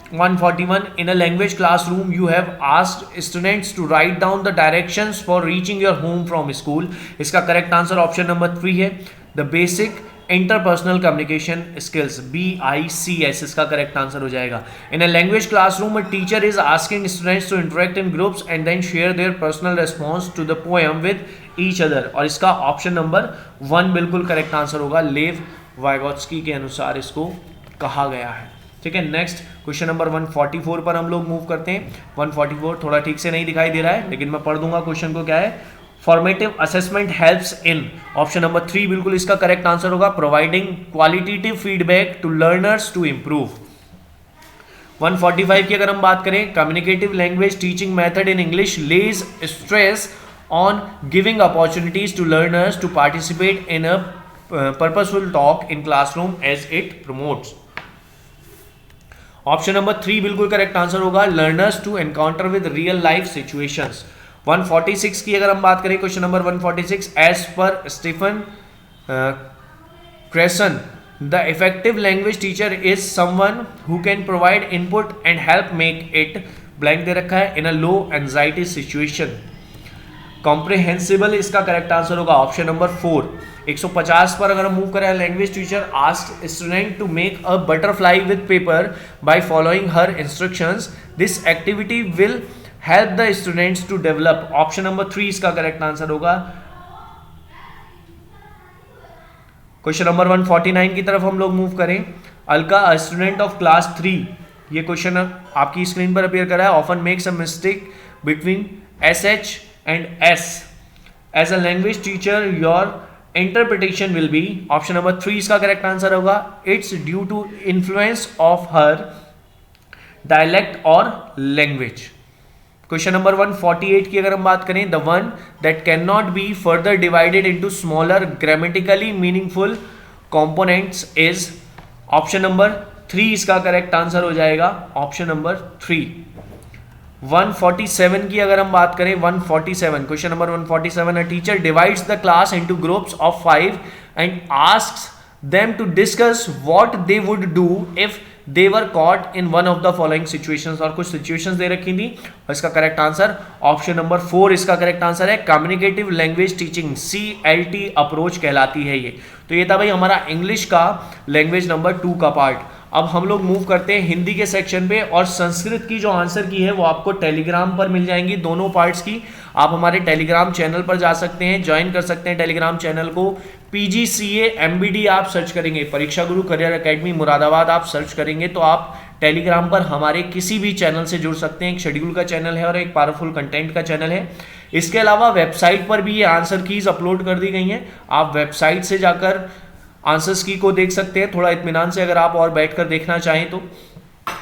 141, in a language classroom you have asked students to write down the directions for reaching your home from school, इसका correct answer option number 3 है। the basic interpersonal communication skills, BICS इसका correct answer हो जाएगा। in a language classroom a teacher is asking students to interact in groups and then share their personal response to the poem with each other, और इसका option number 1 बिल्कुल correct answer होगा। लेव Vygotsky के अनुसार इसको कहा गया है। ठीक है, नेक्स्ट क्वेश्चन नंबर 144 पर हम लोग मूव करते हैं। 144 थोड़ा ठीक से नहीं दिखाई दे रहा है लेकिन मैं पढ़ दूंगा क्वेश्चन को। क्या है, formative assessment helps in, option number 3 बिल्कुल इसका करेक्ट आंसर होगा। Providing qualitative feedback to learners to improve. 145 की अगर हम बात करें, communicative language teaching method in English lays stress on giving opportunities to learners to participate in a purposeful talk in classroom as it promotes, option number 3 बिल्कुल correct answer होगा। Learners to encounter with real life situations. 146 की अगर हम बात करें, question number 146, as per Stephen Krashen the effective language teacher is someone who can provide input and help make it, blank दे रखा है, in a low anxiety situation. Comprehensible इसका correct answer होगा ऑप्शन नंबर 4। 150 पर अगर हम move करें, language teacher asked student to make a butterfly with paper by following her instructions, this activity will help the students to develop, option number 3 इसका correct answer होगा। Question number 149 की तरफ हम लोग मूव करें। Alka a student of class 3, ये question आपकी screen पर अपीयर कर रहा है। Often makes a mistake between SH and S. As a language teacher, your interpretation will be, option number 3 इसका करेक्ट आंसर होगा। It's due to influence of her dialect or language. Question number 148 की अगर हम बात करें, the one that cannot be further divided into smaller grammatically meaningful components is, option number 3 इसका correct answer हो जाएगा, ऑप्शन नंबर 3। 147 की अगर हम बात करें, 147 question number 147, a teacher divides the class into groups of 5 and asks them to discuss what they would do if they were caught in one of the following situations, और कुछ situations दे रखी थी और इसका करेक्ट आंसर ऑप्शन नंबर 4 इसका correct answer है। Communicative language teaching CLT approach कहलाती है ये। तो ये था भाई हमारा इंग्लिश का लैंग्वेज नंबर 2 का पार्ट। अब हम लोग मूव करते हैं हिंदी के सेक्शन पे, और संस्कृत की जो आंसर की है वो आपको टेलीग्राम पर मिल जाएंगी, दोनों पार्ट्स की। आप हमारे टेलीग्राम चैनल पर जा सकते हैं, ज्वाइन कर सकते हैं टेलीग्राम चैनल को। PGCA MBD आप सर्च करेंगे, परीक्षा गुरु करियर एकेडमी मुरादाबाद आप सर्च करेंगे तो आप टेलीग्राम पर हमारे किसी भी चैनल से जुड़ सकते हैं। एक शेड्यूल का चैनल है और एक पावरफुल कंटेंट का चैनल है। इसके अलावा वेबसाइट पर भी ये आंसर कीज अपलोड कर दी गई हैं, आप वेबसाइट से जाकर आंसर्स की को देख सकते हैं थोड़ा इत्मीनान से, अगर आप और बैठकर देखना चाहें तो।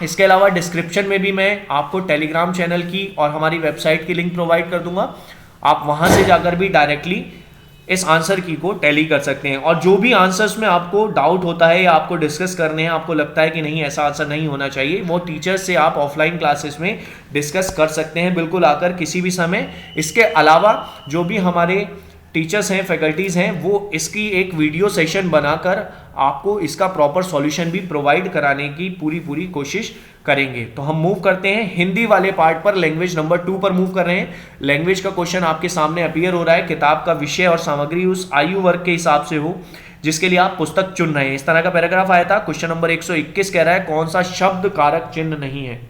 इसके अलावा डिस्क्रिप्शन में भी मैं आपको टेलीग्राम चैनल की और हमारी वेबसाइट की लिंक प्रोवाइड कर दूंगा, आप वहां से जाकर भी डायरेक्टली इस आंसर की को टैली कर सकते हैं। और जो भी आंसर्स में आपको डाउट होता है या आपको डिस्कस करने हैं, आपको लगता है कि नहीं ऐसा आंसर नहीं होना चाहिए, वो टीचर्स से आप ऑफलाइन क्लासेस में डिस्कस कर सकते हैं बिल्कुल आकर किसी भी समय। इसके अलावा जो भी हमारे टीचर्स हैं, फैकल्टीज़ हैं, वो इसकी एक वीडियो सेशन बनाकर आपको इसका प्रॉपर सॉल्यूशन भी प्रोवाइड कराने की पूरी कोशिश करेंगे। तो हम मूव करते हैं हिंदी वाले पार्ट पर, लैंग्वेज नंबर 2 पर मूव कर रहे हैं। लैंग्वेज का क्वेश्चन आपके सामने अपीयर हो रहा है, किताब का विषय और सामग्री उस आयु वर्ग के हिसाब से हो जिसके लिए आप पुस्तक चुन रहे हैं। इस तरह का पैराग्राफ आया था। क्वेश्चन नंबर 121 कह रहा है कौन सा शब्द कारक चिन्ह नहीं है।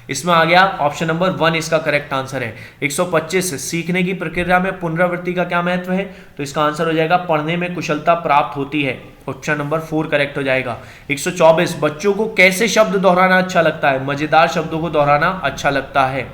इसमें आ गया ऑप्शन नंबर 1 इसका करेक्ट आंसर है। 125 सीखने की प्रक्रिया में पुनरावृत्ति का क्या महत्व है, तो इसका आंसर हो जाएगा पढ़ने में कुशलता प्राप्त होती है, ऑप्शन नंबर 4 करेक्ट हो जाएगा। 124 बच्चों को कैसे शब्द दोहराना अच्छा लगता है, मजेदार शब्दों को दोहराना अच्छा लगता है।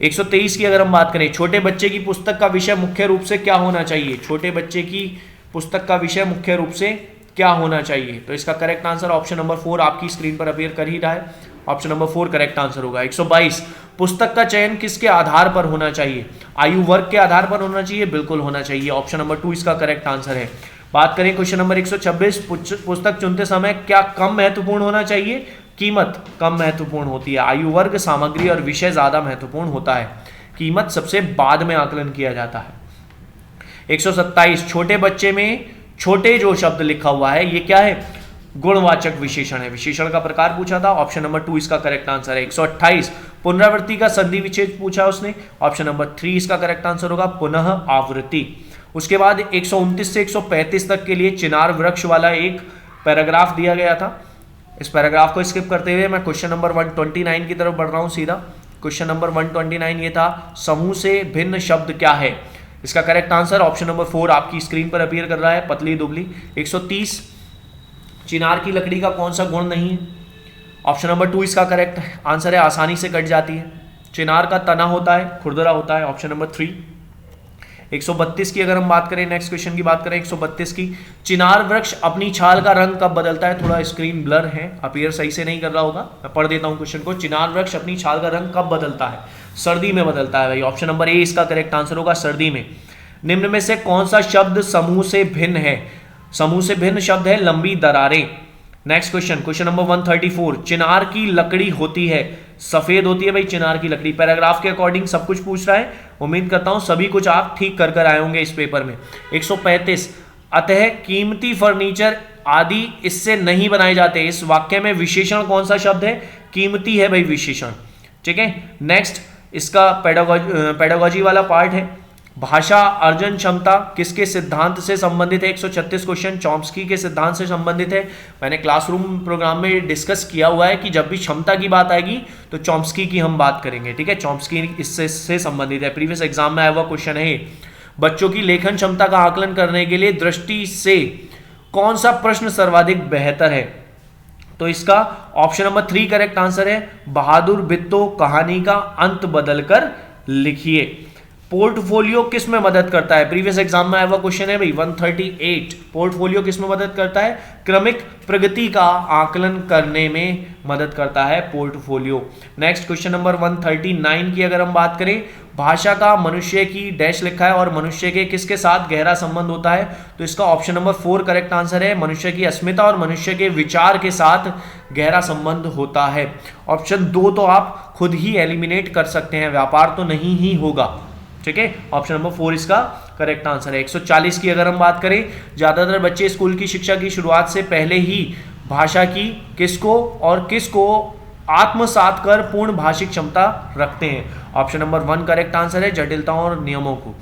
123 की अगर हम बात करें, छोटे बच्चे की पुस्तक का विषय मुख्य रूप से क्या होना चाहिए, छोटे बच्चे की पुस्तक का विषय मुख्य रूप से क्या होना चाहिए, तो इसका करेक्ट आंसर ऑप्शन नंबर 4 आपकी स्क्रीन पर अपीयर कर ही रहा है, ऑप्शन नंबर 4 करेक्ट आंसर होगा। 122 पुस्तक का चयन किसके आधार पर होना चाहिए, आयु वर्ग के आधार पर होना चाहिए, बिल्कुल होना चाहिए, ऑप्शन नंबर 2 इसका करेक्ट आंसर है। बात करें क्वेश्चन नंबर 126 पुस्तक चुनते समय क्या कम महत्वपूर्ण होना चाहिए, कीमत कम महत्वपूर्ण होती है, आयु वर्ग, सामग्री और विषय ज्यादा महत्वपूर्ण होता है, कीमत सबसे बाद में आकलन किया जाता है। 127 छोटे बच्चे में छोटे जो शब्द लिखा हुआ है ये क्या है, गुणवाचक विशेषण है, विशेषण का प्रकार पूछा था, ऑप्शन नंबर 2 इसका करेक्ट आंसर है। 128 पुनरावृत्ति का संधि विच्छेद पूछा उसने, ऑप्शन नंबर 3 इसका करेक्ट आंसर होगा, पुनः आवृत्ति। उसके बाद 129 से 135 तक के लिए चिनार वृक्ष वाला एक पैराग्राफ दिया गया था। इस पैराग्राफ को स्किप करते हुए मैं क्वेश्चन नंबर 129 की तरफ बढ़ रहा हूं सीधा। क्वेश्चन नंबर 129 ये था समूह से भिन्न शब्द क्या है, इसका करेक्ट आंसर ऑप्शन नंबर 4 आपकी स्क्रीन पर अपीयर कर रहा है, पतली दुबली। 130 चिनार की लकड़ी का कौन सा गुण नहीं है, ऑप्शन नंबर 2 इसका करेक्ट आंसर है, आसानी से कट जाती है। चिनार का तना होता है, खुरदरा होता है, ऑप्शन नंबर 3। 132 की अगर हम बात करें, नेक्स्ट क्वेश्चन की बात करें 132 की, चिनार वृक्ष अपनी छाल का रंग कब बदलता है, थोड़ा स्क्रीन ब्लर है, अपीयर सही से नहीं कर रहा होगा, मैं पढ़ देता हूं क्वेश्चन को। चिनार वृक्ष अपनी छाल का रंग कब बदलता है, सर्दी में बदलता है भाई, ऑप्शन नंबर ए इसका करेक्ट आंसर होगा, सर्दी में। निम्न में से कौन सा शब्द समूह से भिन्न है, समूह से भिन्न शब्द है लंबी दरारें। नेक्स्ट क्वेश्चन, क्वेश्चन नंबर 134 चिनार की लकड़ी होती है सफेद होती है भाई चिनार की लकड़ी, पैराग्राफ के अकॉर्डिंग सब कुछ पूछ रहा है, उम्मीद करता हूं सभी कुछ आप ठीक कर कर आए होंगे इस पेपर में। 135 अतः कीमती फर्नीचर आदि इससे नहीं बनाए जाते, इस वाक्य में विशेषण कौन सा शब्द है, कीमती है भाई विशेषण, ठीक है। नेक्स्ट इसका पेडागोजी वाला पार्ट है, भाषा अर्जन क्षमता किसके सिद्धांत से संबंधित है, 136 क्वेश्चन चॉम्स्की के सिद्धांत से संबंधित है। मैंने क्लासरूम प्रोग्राम में डिस्कस किया हुआ है कि जब भी क्षमता की बात आएगी तो चॉम्स्की की हम बात करेंगे, ठीक है, चॉम्स्की इससे संबंधित है, प्रीवियस एग्जाम में आया हुआ क्वेश्चन है। बच्चों की लेखन क्षमता का आकलन करने के लिए दृष्टि से कौन सा प्रश्न सर्वाधिक बेहतर है, तो इसका ऑप्शन नंबर 3 करेक्ट आंसर है, बहादुर बित्तो कहानी का अंत बदलकर लिखिए। पोर्टफोलियो किस में मदद करता है, प्रीवियस एग्जाम में आया हुआ क्वेश्चन है भाई 138, पोर्टफोलियो किस में मदद करता है, क्रमिक प्रगति का आकलन करने में मदद करता है पोर्टफोलियो। नेक्स्ट क्वेश्चन नंबर 139 की अगर हम बात करें, भाषा का मनुष्य की डैश लिखा है और मनुष्य के किसके साथ गहरा संबंध होता है, तो इसका ऑप्शन नंबर 4 करेक्ट आंसर है, मनुष्य की अस्मिता और मनुष्य के विचार के साथ गहरा संबंध होता है। ऑप्शन 2 तो आप खुद ही एलिमिनेट कर सकते हैं, व्यापार तो नहीं ही होगा, ठीक है, ऑप्शन नंबर 4 इसका करेक्ट आंसर है। 140 की अगर हम बात करें, ज्यादातर बच्चे स्कूल की शिक्षा की शुरुआत से पहले ही भाषा की किसको और किसको आत्मसात कर पूर्ण भाषिक क्षमता रखते हैं? ऑप्शन नंबर 1 करेक्ट आंसर है, जटिलताओं और नियमों को।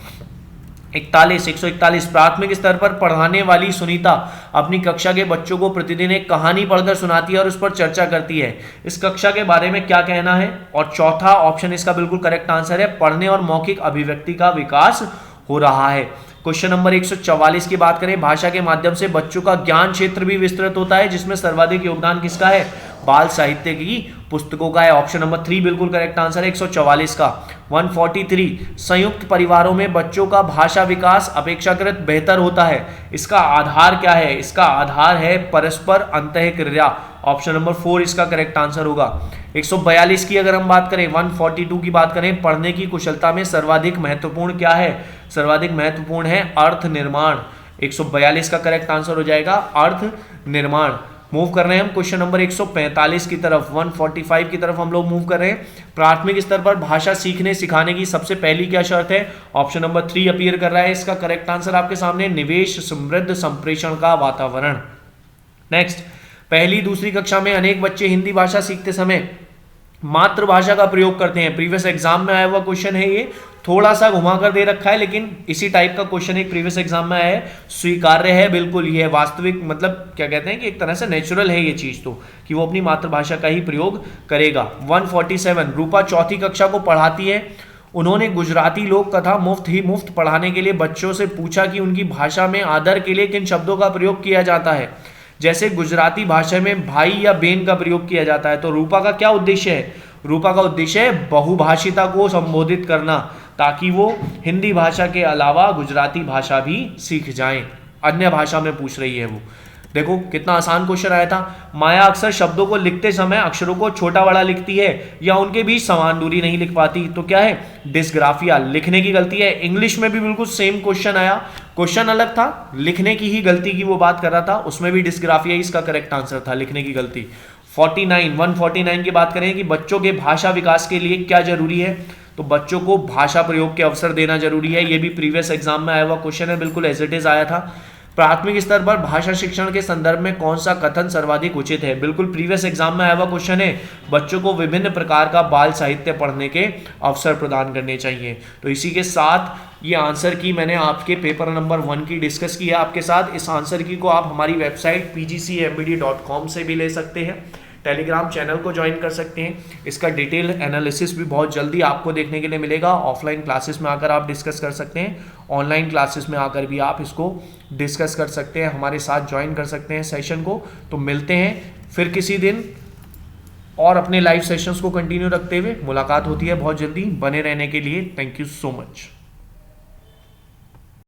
141 प्राथमिक स्तर पर पढ़ाने वाली सुनीता अपनी कक्षा के बच्चों को प्रतिदिन एक कहानी पढ़कर सुनाती है और उस पर चर्चा करती है। इस कक्षा के बारे में क्या कहना है? और चौथा ऑप्शन इसका बिल्कुल करेक्ट आंसर है, पढ़ने और मौखिक अभिव्यक्ति का विकास हो रहा है। क्वेश्चन नंबर 144 की बात करें, भाषा के माध्यम से बच्चों का ज्ञान क्षेत्र भी विस्तृत होता है, जिसमें सर्वाधिक योगदान किसका है? बाल साहित्य की पुस्तकों का है। ऑप्शन नंबर 3 बिल्कुल करेक्ट आंसर है 144 का। 143 संयुक्त परिवारों में बच्चों का भाषा विकास अपेक्षाकृत बेहतर होता है। इसका आधार क्या है? इसका आधार है परस्पर अंतःक्रिया। ऑप्शन नंबर 4 इसका करेक्ट आंसर होगा। 142 की अगर हम बात करें, 142 की बात करें, पढ़ने की कुशलता में सर्वाधिक महत्वपूर्ण क्या है? सर्वाधिक महत्वपूर्ण है अर्थ निर्माण। 142 का करेक्ट आंसर हो जाएगा अर्थ निर्माण। मूव कर रहे हैं हम क्वेश्चन नंबर 145 की तरफ, 145 की तरफ हम लोग मूव कर रहे हैं। प्राथमिक स्तर पर भाषा सीखने सिखाने की सबसे पहली क्या शर्त है? ऑप्शन नंबर 3 अपीयर कर रहा है। इसका करेक्ट आंसर आपके सामने, निवेश समृद्ध संप्रेषण का वातावरण। नेक्स्ट, पहली दूसरी कक्षा में अनेक बच्चे हिंदी भाषा सीखते समय मातृभाषा का प्रयोग करते हैं। प्रीवियस एग्जाम में आया हुआ क्वेश्चन है, ये थोड़ा सा घुमा कर दे रखा है, लेकिन इसी टाइप का क्वेश्चन एक प्रीवियस एग्जाम में आया है। स्वीकार्य है, बिल्कुल ये वास्तविक, मतलब क्या कहते हैं कि एक तरह से नेचुरल है ये चीज, तो कि वो अपनी मातृभाषा का ही प्रयोग करेगा। 147 रूपा चौथी कक्षा को पढ़ाती है। उन्होंने गुजराती लोक कथा मुफ्त पढ़ाने के लिए बच्चों से पूछा कि उनकी भाषा में आदर के लिए किन शब्दों का प्रयोग किया जाता है। जैसे गुजराती भाषा में भाई या बेन का प्रयोग किया जाता है। तो रूपा का क्या उद्देश्य है? रूपा का उद्देश्य है बहुभाषिता को संबोधित करना, ताकि वो हिंदी भाषा के अलावा गुजराती भाषा भी सीख जाएं। अन्य भाषा में पूछ रही है वो। देखो कितना आसान क्वेश्चन आया था। माया अक्सर शब्दों को लिखते समय अक्षरों को छोटा बड़ा लिखती है या उनके बीच समान दूरी नहीं लिख पाती। तो क्या है? डिस्ग्राफिया, लिखने की गलती है। इंग्लिश में भी बिल्कुल सेम क्वेश्चन आया, क्वेश्चन अलग था, लिखने की ही गलती की वो बात कर रहा था, उसमें भी डिस्ग्राफिया इसका करेक्ट आंसर था, लिखने की गलती। 149 की बात करें कि बच्चों के भाषा विकास के लिए क्या जरूरी है? तो बच्चों को भाषा प्रयोग के अवसर देना जरूरी है। ये भी प्रीवियस एग्जाम में आया हुआ क्वेश्चन है, बिल्कुल एज इट इज आया था। प्राथमिक स्तर पर भाषा शिक्षण के संदर्भ में कौन सा कथन सर्वाधिक उचित है? बिल्कुल प्रीवियस एग्जाम में आया हुआ क्वेश्चन है। बच्चों को विभिन्न प्रकार का बाल साहित्य पढ़ने के अवसर प्रदान करने चाहिए। तो इसी के साथ ये आंसर की मैंने आपके पेपर नंबर 1 की डिस्कस किया आपके साथ। इस आंसर की को आप हमारी वेबसाइट pgcmbd.com से भी ले सकते हैं, टेलीग्राम चैनल को ज्वाइन कर सकते हैं। इसका डिटेल एनालिसिस भी बहुत जल्दी आपको देखने के लिए मिलेगा। ऑफलाइन क्लासेस में आकर आप डिस्कस कर सकते हैं, ऑनलाइन क्लासेस में आकर भी आप इसको डिस्कस कर सकते हैं, हमारे साथ ज्वाइन कर सकते हैं सेशन को। तो मिलते हैं फिर किसी दिन और अपने लाइव सेशंस को कंटिन्यू रखते हुए। मुलाकात होती है बहुत जल्दी। बने रहने के लिए थैंक यू सो मच।